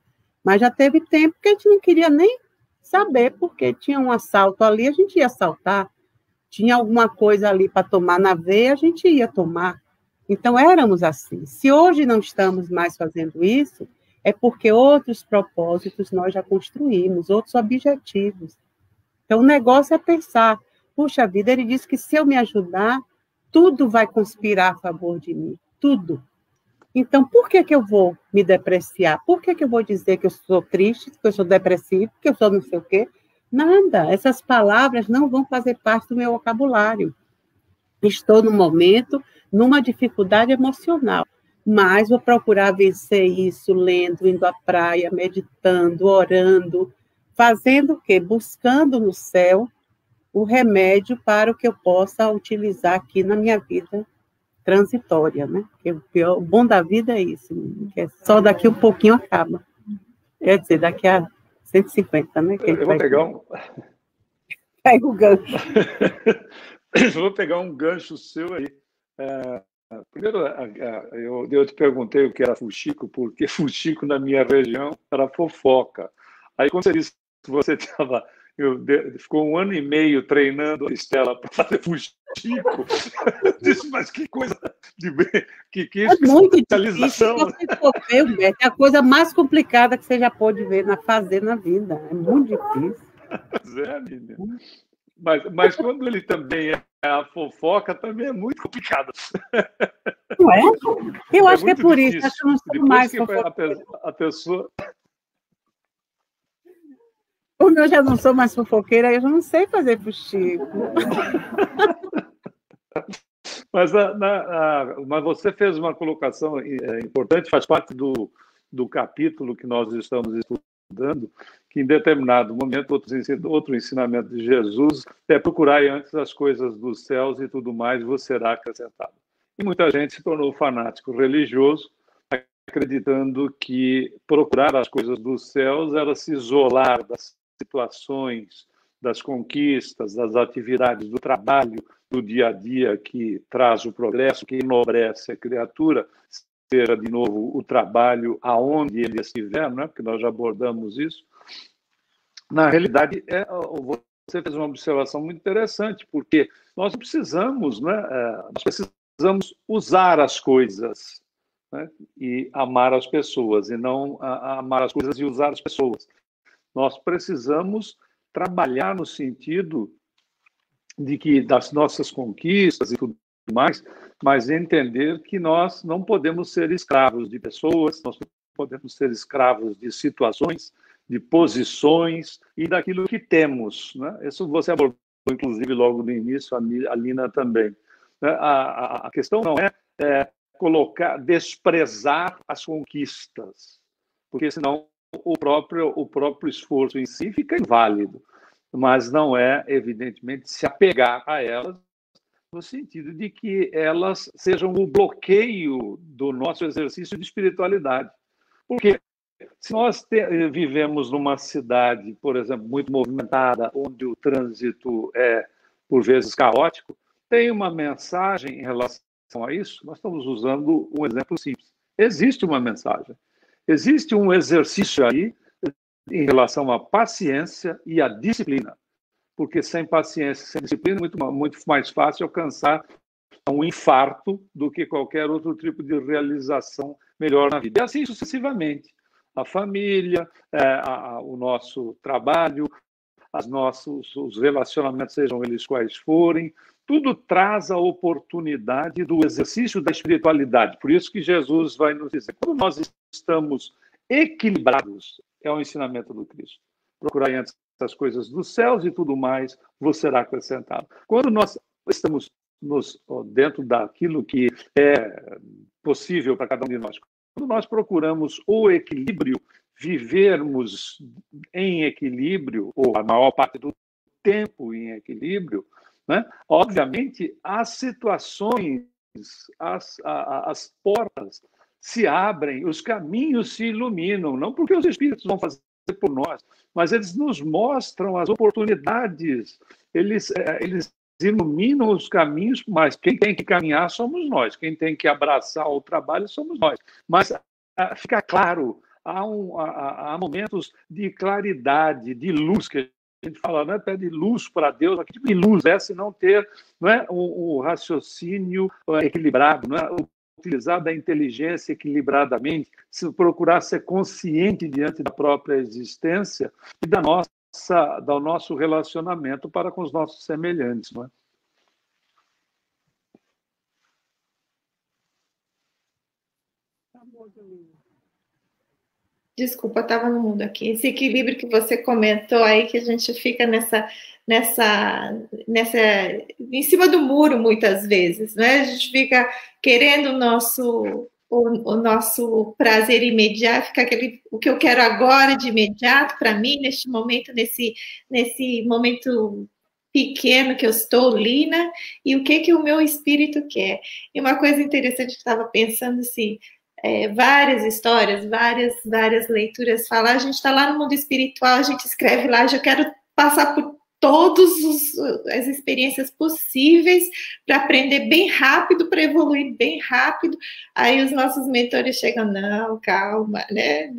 Mas já teve tempo que a gente não queria nem saber, porque tinha um assalto ali, a gente ia assaltar. Tinha alguma coisa ali para tomar na veia, a gente ia tomar. Então, éramos assim. Se hoje não estamos mais fazendo isso, é porque outros propósitos nós já construímos, outros objetivos. Então, o negócio é pensar, puxa vida, ele disse que se eu me ajudar, tudo vai conspirar a favor de mim, tudo. Então, por que eu vou me depreciar? Por que eu vou dizer que eu sou triste, que eu sou depressivo, que eu sou não sei o quê? Nada, essas palavras não vão fazer parte do meu vocabulário. Estou no momento, numa dificuldade emocional, mas vou procurar vencer isso lendo, indo à praia, meditando, orando, fazendo o quê? Buscando no céu o remédio para o que eu possa utilizar aqui na minha vida transitória, né? Porque o bom da vida é isso, que é só daqui um pouquinho acaba. Quer dizer, daqui a 150, né? Que eu vou pegar um... Pega o gancho. Eu vou pegar um gancho seu aí. Primeiro, eu te perguntei o que era fuxico, porque fuxico na minha região era fofoca. Aí, quando você disse que você ficou 1 ano e meio treinando a Estela para fazer fuxico, eu disse, mas que coisa que é muito especialização. Difícil. É a coisa mais complicada que você já pode ver fazer na vida. É muito difícil. Menina. Mas quando ele também é a fofoca, também é muito complicado. Não é? Eu acho que é por difícil. Isso. Acho que eu não sou mais a pessoa... Como eu já não sou mais fofoqueira, eu já não sei fazer fuxico. Mas você fez uma colocação importante, faz parte do capítulo que nós estamos estudando, que em determinado momento, outro ensinamento de Jesus é procurar antes as coisas dos céus e tudo mais vos será acrescentado. E muita gente se tornou fanático religioso, acreditando que procurar as coisas dos céus era se isolar das situações, das conquistas, das atividades do trabalho, do dia a dia que traz o progresso, que enobrece a criatura, seja de novo o trabalho aonde ele estiver, né? Porque nós já abordamos isso. Na realidade, você fez uma observação muito interessante, porque nós precisamos, né? Nós precisamos usar as coisas, né? E amar as pessoas, e não amar as coisas e usar as pessoas. Nós precisamos trabalhar no sentido de que das nossas conquistas e tudo mais, mas entender que nós não podemos ser escravos de pessoas, nós não podemos ser escravos de situações, de posições e daquilo que temos, né? Isso você abordou, inclusive, logo no início, a Lina também. A questão não é desprezar as conquistas, porque senão o próprio esforço em si fica inválido, mas não é, evidentemente, se apegar a elas no sentido de que elas sejam o bloqueio do nosso exercício de espiritualidade. Porque se nós vivemos numa cidade, por exemplo, muito movimentada, onde o trânsito é, por vezes, caótico, tem uma mensagem em relação a isso? Nós estamos usando um exemplo simples. Existe uma mensagem. Existe um exercício aí em relação à paciência e à disciplina, porque sem paciência, sem disciplina, é muito mais fácil alcançar um infarto do que qualquer outro tipo de realização melhor na vida. E assim sucessivamente. A família, o nosso trabalho, os relacionamentos, sejam eles quais forem, tudo traz a oportunidade do exercício da espiritualidade. Por isso que Jesus vai nos dizer, quando nós estamos equilibrados, é o ensinamento do Cristo. Procurai antes as coisas dos céus e tudo mais vos será acrescentado. Quando nós estamos dentro daquilo que é possível para cada um de nós, quando nós procuramos o equilíbrio, vivermos em equilíbrio, ou a maior parte do tempo em equilíbrio, né? Obviamente, as situações, as portas se abrem, os caminhos se iluminam, não porque os espíritos vão fazer por nós, mas eles nos mostram as oportunidades, eles iluminam os caminhos, mas quem tem que caminhar somos nós, quem tem que abraçar o trabalho somos nós. Mas fica claro há momentos de claridade, de luz, que a gente fala, não é pede luz para Deus, mas que tipo de luz é se não ter, não é, o raciocínio equilibrado, não é? Utilizar da inteligência equilibradamente, se procurar ser consciente diante da própria existência e do nosso relacionamento para com os nossos semelhantes, não é? Desculpa, estava no mundo aqui. Esse equilíbrio que você comentou aí, que a gente fica em cima do muro muitas vezes, né? A gente fica querendo o nosso prazer imediato, fica o que eu quero agora de imediato para mim, neste momento, nesse momento pequeno que eu estou, Lina, e o que o meu espírito quer. E uma coisa interessante que eu estava pensando assim, várias histórias, várias leituras falam, a gente está lá no mundo espiritual, a gente escreve lá, eu quero passar por todas as experiências possíveis para aprender bem rápido, para evoluir bem rápido. Aí os nossos mentores chegam, não, calma, né?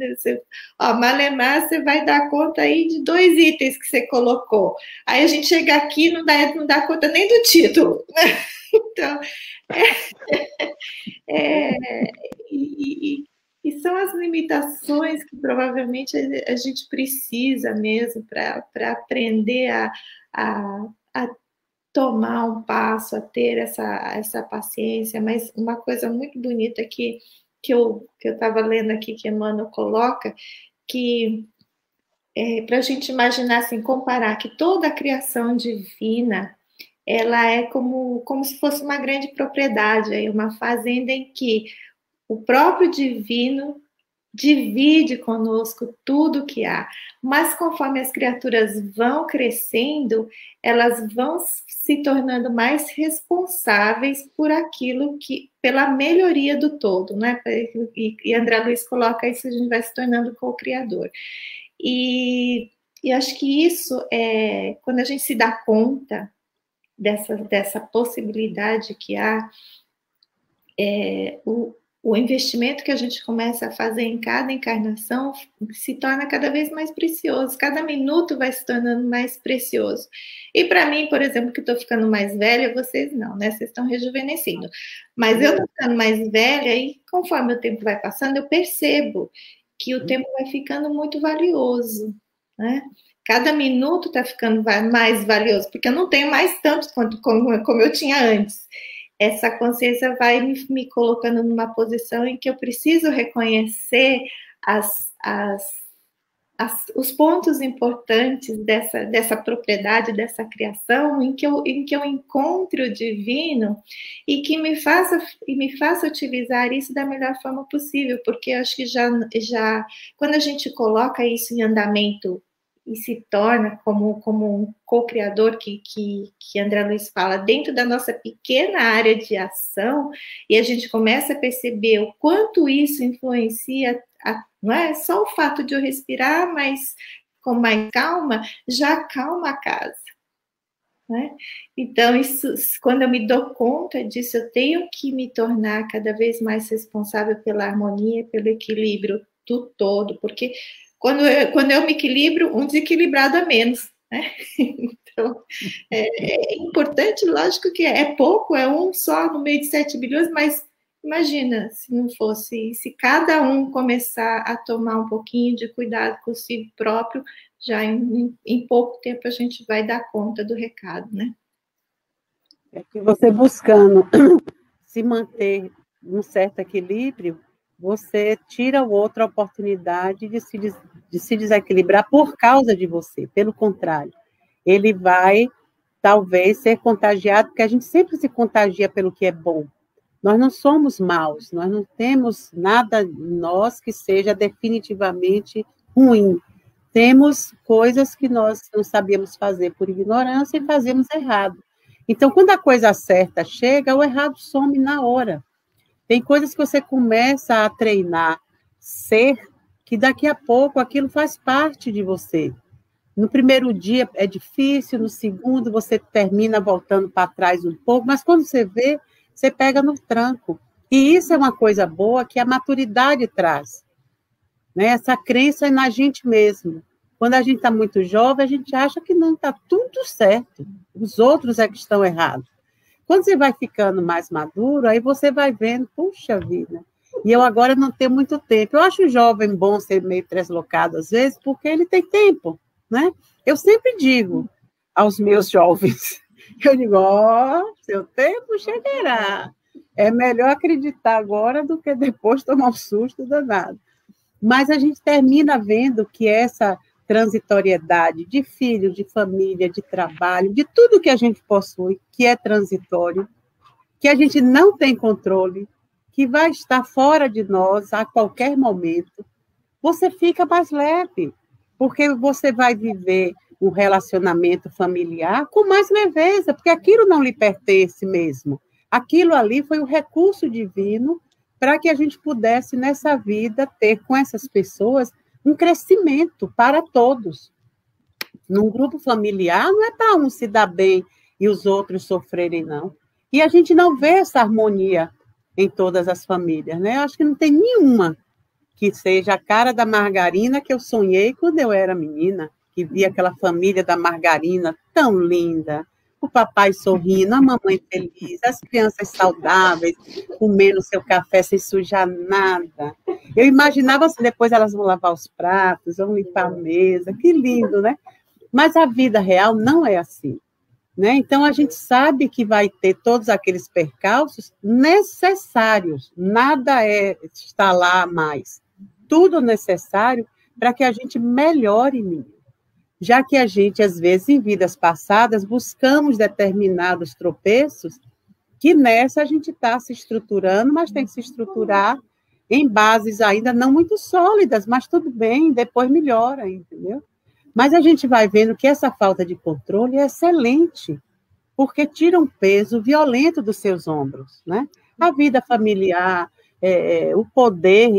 Malemar, você vai dar conta aí de 2 itens que você colocou. Aí a gente chega aqui e não dá conta nem do título, né? Então, e são as limitações que provavelmente a gente precisa mesmo para aprender a tomar um passo, a ter essa paciência. Mas uma coisa muito bonita que eu estava lendo aqui, que Emmanuel coloca, que para a gente imaginar, assim, comparar que toda a criação divina ela é como se fosse uma grande propriedade, aí uma fazenda em que o próprio divino divide conosco tudo que há, mas conforme as criaturas vão crescendo, elas vão se tornando mais responsáveis por aquilo pela melhoria do todo, né? E André Luiz coloca isso, a gente vai se tornando co-criador. E acho que isso quando a gente se dá conta dessa possibilidade que há, o investimento que a gente começa a fazer em cada encarnação se torna cada vez mais precioso, cada minuto vai se tornando mais precioso. E para mim, por exemplo, que estou ficando mais velha, vocês não, né? Vocês estão rejuvenescendo. Mas eu estou ficando mais velha e conforme o tempo vai passando, eu percebo que o tempo vai ficando muito valioso, né? Cada minuto está ficando mais valioso, porque eu não tenho mais tanto como eu tinha antes. Essa consciência vai me colocando numa posição em que eu preciso reconhecer os pontos importantes dessa propriedade, dessa criação, em que eu encontre o divino e que me faça utilizar isso da melhor forma possível, porque eu acho que já quando a gente coloca isso em andamento e se torna como um co-criador que André Luiz fala, dentro da nossa pequena área de ação, e a gente começa a perceber o quanto isso influencia, não é só o fato de eu respirar, mas com mais calma, já acalma a casa. Né? Então, isso, quando eu me dou conta disso, eu tenho que me tornar cada vez mais responsável pela harmonia, pelo equilíbrio do todo, porque quando eu me equilibro, um desequilibrado a menos, né? Então, é importante, lógico que é pouco, é um só no meio de 7 bilhões, mas imagina se não fosse, se cada um começar a tomar um pouquinho de cuidado consigo próprio, já em pouco tempo a gente vai dar conta do recado, né? É que você buscando se manter num certo equilíbrio, você tira o outro a oportunidade de se desequilibrar por causa de você. Pelo contrário, ele vai, talvez, ser contagiado, porque a gente sempre se contagia pelo que é bom. Nós não somos maus, nós não temos nada em nós que seja definitivamente ruim. Temos coisas que nós não sabíamos fazer por ignorância e fazemos errado. Então, quando a coisa certa chega, o errado some na hora. Tem coisas que você começa a treinar, que daqui a pouco aquilo faz parte de você. No primeiro dia é difícil, no segundo você termina voltando para trás um pouco, mas quando você vê, você pega no tranco. E isso é uma coisa boa que a maturidade traz. né? Essa crença é na gente mesmo. Quando a gente está muito jovem, a gente acha que não está tudo certo, os outros é que estão errados. Quando você vai ficando mais maduro, aí você vai vendo, puxa vida, e eu agora não tenho muito tempo. Eu acho o jovem bom ser meio deslocado às vezes, porque ele tem tempo, né? Eu sempre digo aos meus jovens, eu digo, seu tempo chegará. É melhor acreditar agora do que depois tomar um susto danado. Mas a gente termina vendo que essa transitoriedade de filho, de família, de trabalho, de tudo que a gente possui, que é transitório, que a gente não tem controle, que vai estar fora de nós a qualquer momento, você fica mais leve, porque você vai viver um relacionamento familiar com mais leveza, porque aquilo não lhe pertence mesmo. Aquilo ali foi um recurso divino para que a gente pudesse, nessa vida, ter com essas pessoas um crescimento para todos. Num grupo familiar, não é para um se dar bem e os outros sofrerem, não. E a gente não vê essa harmonia em todas as famílias, né? Eu acho que não tem nenhuma que seja a cara da margarina que eu sonhei quando eu era menina, que via aquela família da margarina tão linda, o papai sorrindo, a mamãe feliz, as crianças saudáveis, comendo seu café sem sujar nada. Eu imaginava assim, depois elas vão lavar os pratos, vão limpar a mesa, que lindo, né? Mas a vida real não é assim, né? Então, a gente sabe que vai ter todos aqueles percalços necessários, nada está lá a mais. Tudo necessário para que a gente melhore nisso. Já que a gente, às vezes, em vidas passadas, buscamos determinados tropeços, que nessa a gente está se estruturando, mas tem que se estruturar em bases ainda não muito sólidas, mas tudo bem, depois melhora, entendeu? Mas a gente vai vendo que essa falta de controle é excelente, porque tira um peso violento dos seus ombros, né? A vida familiar, o poder,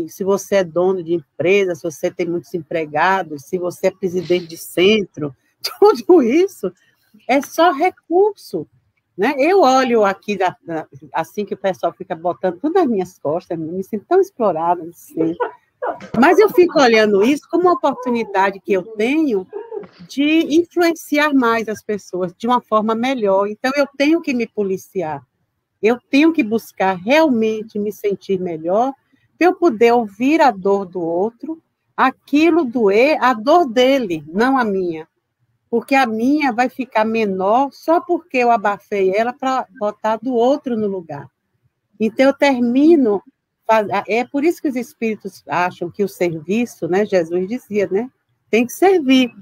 se você é dono de empresa, se você tem muitos empregados, se você é presidente de centro, tudo isso é só recurso, né? Eu olho aqui, assim que o pessoal fica botando tudo nas minhas costas, eu me sinto tão explorada, assim. Mas eu fico olhando isso como uma oportunidade que eu tenho de influenciar mais as pessoas de uma forma melhor. Então, eu tenho que me policiar. Eu tenho que buscar realmente me sentir melhor para eu poder ouvir a dor do outro, aquilo doer, a dor dele, não a minha. Porque a minha vai ficar menor só porque eu abafei ela para botar do outro no lugar. Então, eu termino... É por isso que os espíritos acham que o serviço, né, Jesus dizia, né, tem que servir.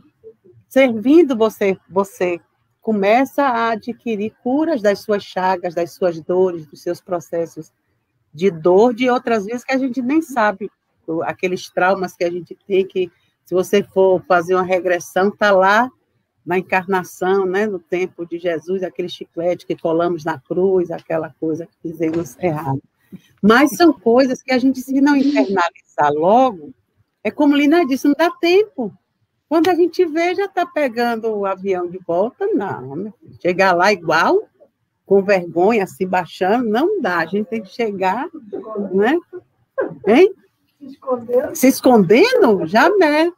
Servindo, você começa a adquirir curas das suas chagas, das suas dores, dos seus processos de dor, de outras vezes que a gente nem sabe, aqueles traumas que a gente tem, que se você for fazer uma regressão, está lá na encarnação, né, no tempo de Jesus, aquele chiclete que colamos na cruz, aquela coisa que fizemos errado. Mas são coisas que a gente, se não internalizar logo, é como Lina disse, não dá tempo. Quando a gente vê, já está pegando o avião de volta, não. Chegar lá igual, com vergonha, se baixando, não dá. A gente tem que chegar, né? Hein? Se escondendo? Jamais.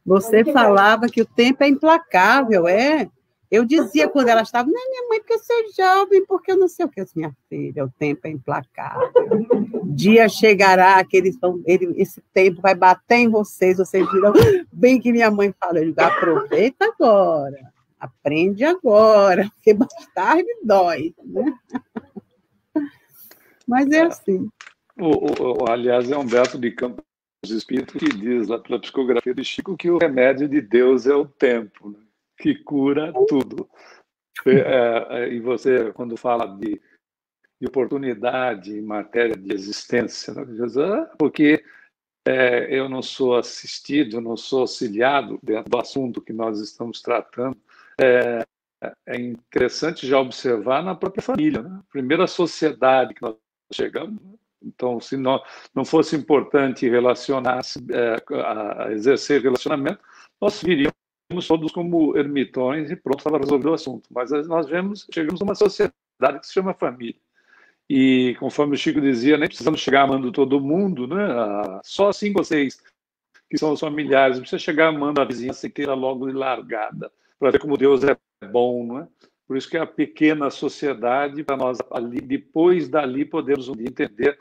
Você falava que o tempo é implacável, Eu dizia quando ela estava, não, minha mãe, porque eu sou jovem, porque eu não sei o que. Minha filha, o tempo é implacável. Dia chegará que esse tempo vai bater em vocês viram bem que minha mãe fala, eu digo, aproveita agora, aprende agora, porque mais tarde dói. Né? Mas é assim. Aliás, é Humberto de Campos Espírito que diz lá pela psicografia de Chico que o remédio de Deus é o tempo, né? Que cura tudo. E você, quando fala de oportunidade em matéria de existência, né? Porque eu não sou assistido, não sou auxiliado dentro do assunto que nós estamos tratando. É interessante já observar na própria família, né? Primeiro, a sociedade que nós chegamos. Então, se não fosse importante relacionar-se, a exercer relacionamento, nós viríamos todos como ermitões e pronto, estava resolvido o assunto. Mas nós chegamos a uma sociedade que se chama família. E, conforme o Chico dizia, nem precisamos chegar amando todo mundo, né? Só 5 ou 6 que são os familiares. Não precisa chegar amando a vizinhança inteira logo de largada, para ver como Deus é bom, não é? Por isso que é a pequena sociedade, para nós, ali, depois dali, podemos entender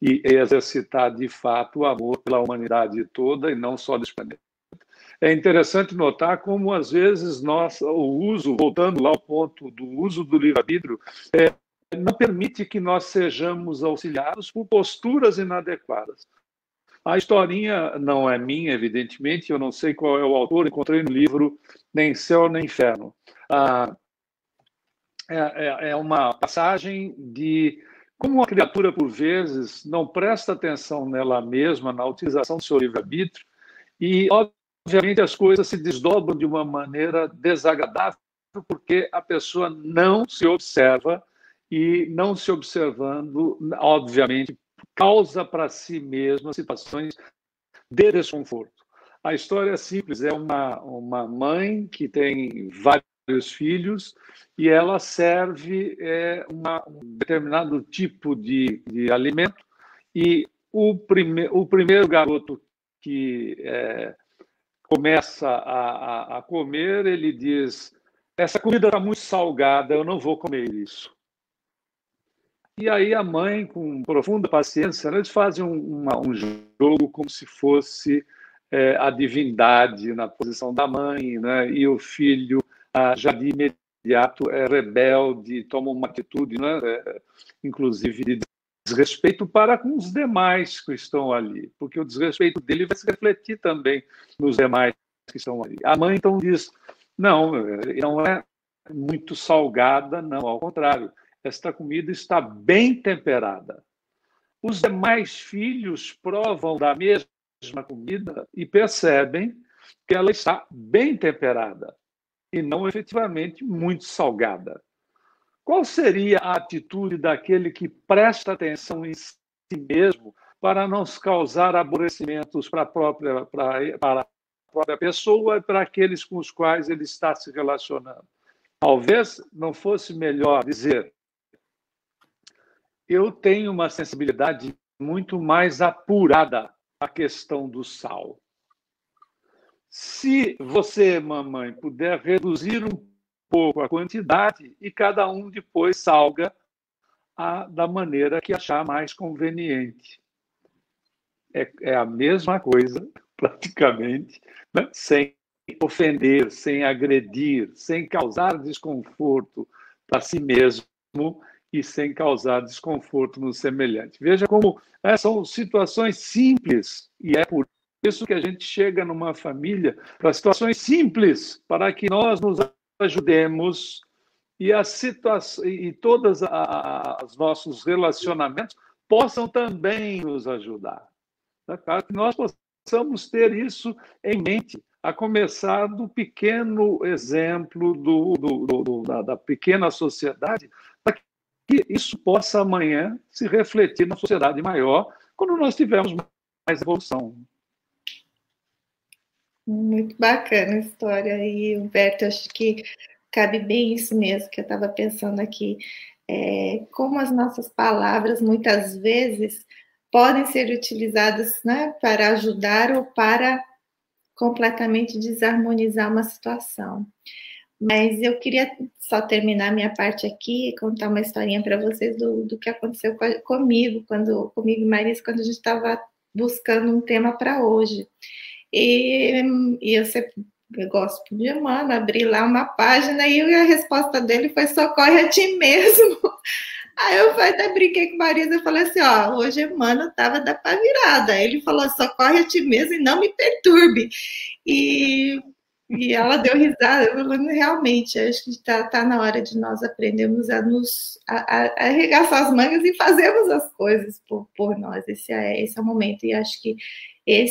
e exercitar, de fato, o amor pela humanidade toda e não só desse planeta. É interessante notar como, às vezes, voltando lá ao ponto do uso do livre-arbítrio, não permite que nós sejamos auxiliados por posturas inadequadas. A historinha não é minha, evidentemente, eu não sei qual é o autor, encontrei no livro Nem Céu nem Inferno. É uma passagem de como uma criatura, por vezes, não presta atenção nela mesma, na utilização do seu livre-arbítrio, e, obviamente, as coisas se desdobram de uma maneira desagradável, porque a pessoa não se observa, e não se observando, obviamente, causa para si mesma situações de desconforto. A história é simples, é uma mãe que tem vários filhos e ela serve um determinado tipo de alimento, e o primeiro garoto que começa a comer, ele diz: essa comida está muito salgada, eu não vou comer isso. E aí a mãe, com profunda paciência, eles fazem um jogo como se fosse a divindade na posição da mãe, né? E o filho já de imediato é rebelde, toma uma atitude, né? Inclusive de desrespeito para com os demais que estão ali, porque o desrespeito dele vai se refletir também nos demais que estão ali. A mãe então diz: não é muito salgada, não, ao contrário. Esta comida está bem temperada. Os demais filhos provam da mesma comida e percebem que ela está bem temperada e não efetivamente muito salgada. Qual seria a atitude daquele que presta atenção em si mesmo para não causar aborrecimentos para a própria pessoa e para aqueles com os quais ele está se relacionando? Talvez não fosse melhor dizer: eu tenho uma sensibilidade muito mais apurada à questão do sal. Se você, mamãe, puder reduzir um pouco a quantidade e cada um depois salga da maneira que achar mais conveniente. É a mesma coisa, praticamente, né? Sem ofender, sem agredir, sem causar desconforto para si mesmo e sem causar desconforto no semelhante. Veja como são situações simples, e é por isso que a gente chega numa família para situações simples, para que nós nos ajudemos e todos os nossos relacionamentos possam também nos ajudar. Para que nós possamos ter isso em mente, a começar do pequeno exemplo da pequena sociedade, para que isso possa amanhã se refletir na sociedade maior, quando nós tivermos mais evolução. Muito bacana a história aí, Humberto. Acho que cabe bem isso mesmo que eu estava pensando aqui. Como as nossas palavras, muitas vezes, podem ser utilizadas, né, para ajudar ou para completamente desarmonizar uma situação. Mas eu queria só terminar minha parte aqui e contar uma historinha para vocês do que aconteceu comigo e Marisa, quando a gente estava buscando um tema para hoje. E eu gosto de Emmanuel, abri lá uma página e a resposta dele foi: socorre a ti mesmo. Aí eu até brinquei com o Marisa e falei assim: ó, hoje Emmanuel estava da pá virada. Ele falou: socorre a ti mesmo e não me perturbe. E ela deu risada, falando: realmente, acho que está na hora de nós aprendermos a arregaçar as mangas e fazermos as coisas por nós. Esse é o momento. E acho que eu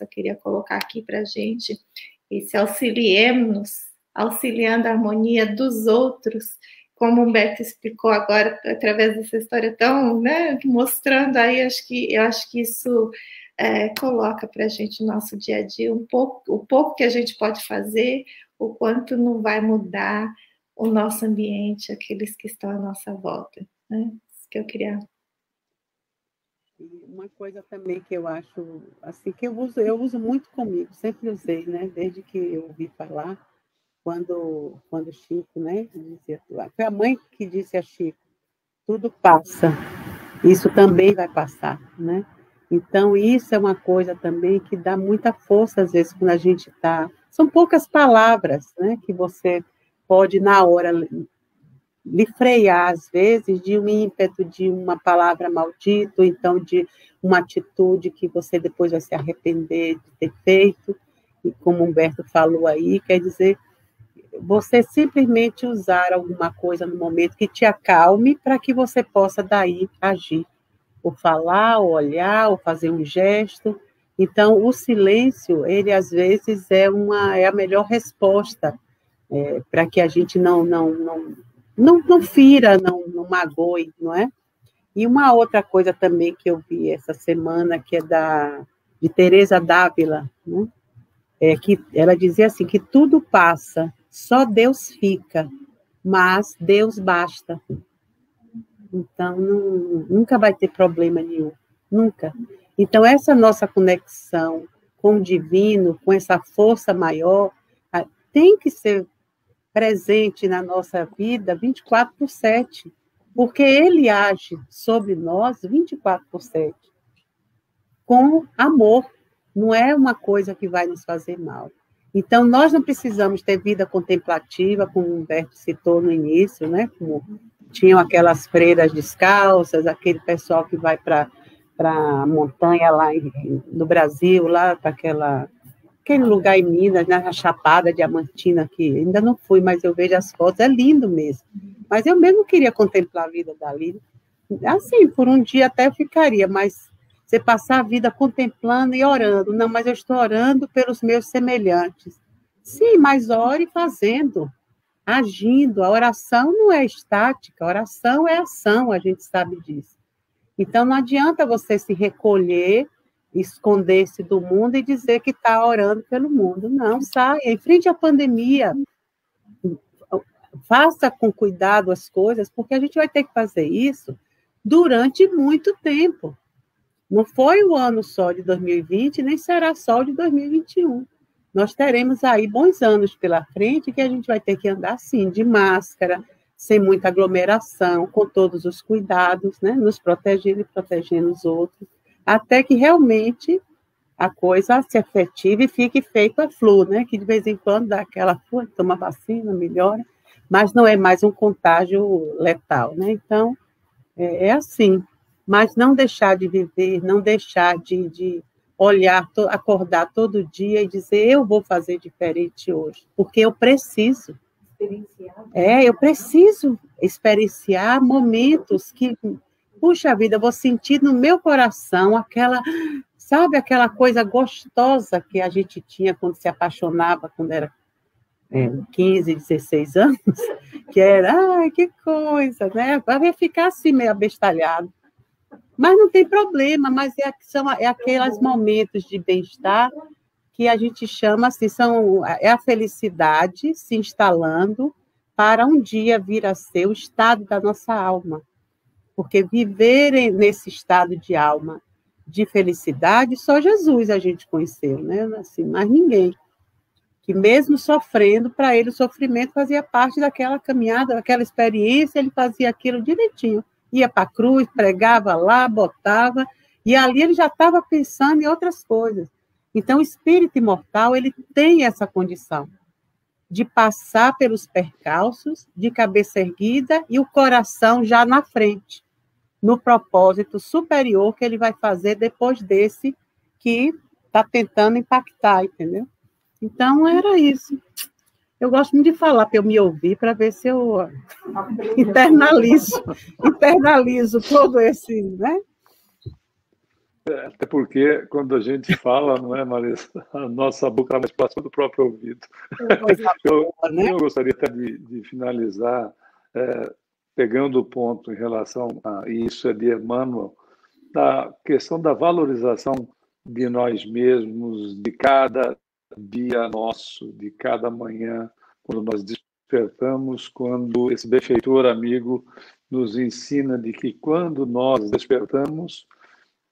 queria colocar aqui para a gente, esse auxiliemos-nos, auxiliando a harmonia dos outros, como o Humberto explicou agora, através dessa história tão, né, mostrando aí, eu acho que isso coloca para a gente no nosso dia a dia o pouco que a gente pode fazer, o quanto não vai mudar o nosso ambiente, aqueles que estão à nossa volta, né? Isso que eu queria. E uma coisa também que eu acho, assim, que eu uso muito comigo, sempre usei, né? Desde que eu ouvi falar, quando Chico, né? Dizia, foi a mãe que disse a Chico, tudo passa, isso também vai passar, né? Então, isso é uma coisa também que dá muita força, às vezes, quando a gente está... São poucas palavras, né? Que você pode, na hora, lhe frear, às vezes, de um ímpeto, de uma palavra maldita, ou então de uma atitude que você depois vai se arrepender de ter feito. E como o Humberto falou aí, quer dizer, você simplesmente usar alguma coisa no momento que te acalme para que você possa daí agir, ou falar, ou olhar, ou fazer um gesto. Então, o silêncio, ele às vezes é a melhor resposta para que a gente não fira, não magoe, não é? E uma outra coisa também que eu vi essa semana, que é de Teresa d'Ávila, né? Que ela dizia assim, que tudo passa, só Deus fica, mas Deus basta. Então, nunca vai ter problema nenhum, nunca. Então, essa nossa conexão com o divino, com essa força maior, tem que ser presente na nossa vida 24/7, porque ele age sobre nós 24/7, com amor, não é uma coisa que vai nos fazer mal. Então, nós não precisamos ter vida contemplativa, como o Humberto citou no início, né? Como tinham aquelas freiras descalças, aquele pessoal que vai para a montanha lá no Brasil, lá para aquele lugar em Minas, na Chapada Diamantina, que ainda não fui, mas eu vejo as fotos, é lindo mesmo. Mas eu mesmo queria contemplar a vida dali. Assim, por um dia até eu ficaria, mas você passar a vida contemplando e orando. Não, mas eu estou orando pelos meus semelhantes. Sim, mas ore fazendo, agindo. A oração não é estática, a oração é ação, a gente sabe disso. Então, não adianta você se recolher, esconder-se do mundo e dizer que está orando pelo mundo. Não, saia, enfrente a pandemia, faça com cuidado as coisas, porque a gente vai ter que fazer isso durante muito tempo. Não foi o ano só de 2020, nem será só o de 2021. Nós teremos aí bons anos pela frente que a gente vai ter que andar, sim, de máscara, sem muita aglomeração, com todos os cuidados, né? Nos protegendo e protegendo os outros, até que realmente a coisa se efetive e fique feito a flu, né? Que de vez em quando dá aquela flu, toma vacina, melhora, mas não é mais um contágio letal, né? Então, é assim. Mas não deixar de viver, não deixar de olhar, acordar todo dia e dizer, eu vou fazer diferente hoje, porque eu preciso. Eu preciso experienciar momentos que, puxa vida, eu vou sentir no meu coração sabe, aquela coisa gostosa que a gente tinha quando se apaixonava, quando era 15, 16 anos, que era, ai, que coisa, né? Vai ficar assim meio abestalhado. Mas não tem problema, mas é aqueles momentos de bem-estar que a gente chama assim, é a felicidade se instalando para um dia vir a ser o estado da nossa alma. Porque viver nesse estado de alma, de felicidade, só Jesus a gente conheceu, né? Assim, mais ninguém. Que mesmo sofrendo, para ele o sofrimento fazia parte daquela caminhada, daquela experiência, ele fazia aquilo direitinho. Ia para a cruz, pregava lá, botava, e ali ele já estava pensando em outras coisas. Então, o espírito imortal, ele tem essa condição de passar pelos percalços, de cabeça erguida e o coração já na frente, no propósito superior que ele vai fazer depois desse que está tentando impactar, entendeu? Então, era isso. Eu gosto muito de falar para eu me ouvir, para ver se eu internalizo todo esse, né? Até porque, quando a gente fala, não é, Marisa? A nossa boca está mais próxima do próprio ouvido. Eu gostaria até de finalizar pegando o ponto em relação a isso, é de Emmanuel, da questão da valorização de nós mesmos, de cada dia nosso, de cada manhã, quando nós despertamos quando esse benfeitor amigo nos ensina de que quando nós despertamos,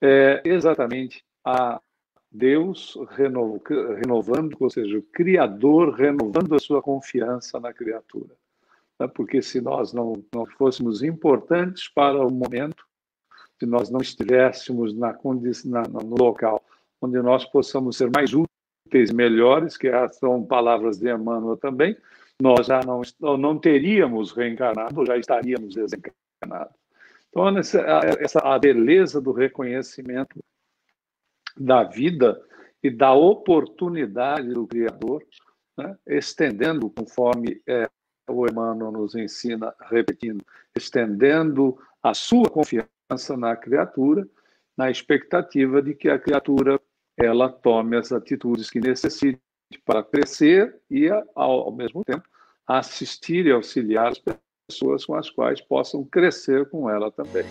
é exatamente a Deus renovando, ou seja, o Criador renovando a sua confiança na criatura. Porque se nós não fôssemos importantes para o momento, se nós não estivéssemos no local onde nós possamos ser mais úteis, melhores, que são palavras de Emmanuel também, nós já não teríamos reencarnado, já estaríamos desencarnados. Então, a beleza do reconhecimento da vida e da oportunidade do Criador, né, estendendo, conforme o Emmanuel nos ensina, repetindo, estendendo a sua confiança na criatura, na expectativa de que a criatura ela tome as atitudes que necessite para crescer e, ao mesmo tempo, assistir e auxiliar as pessoas com as quais possam crescer com ela também.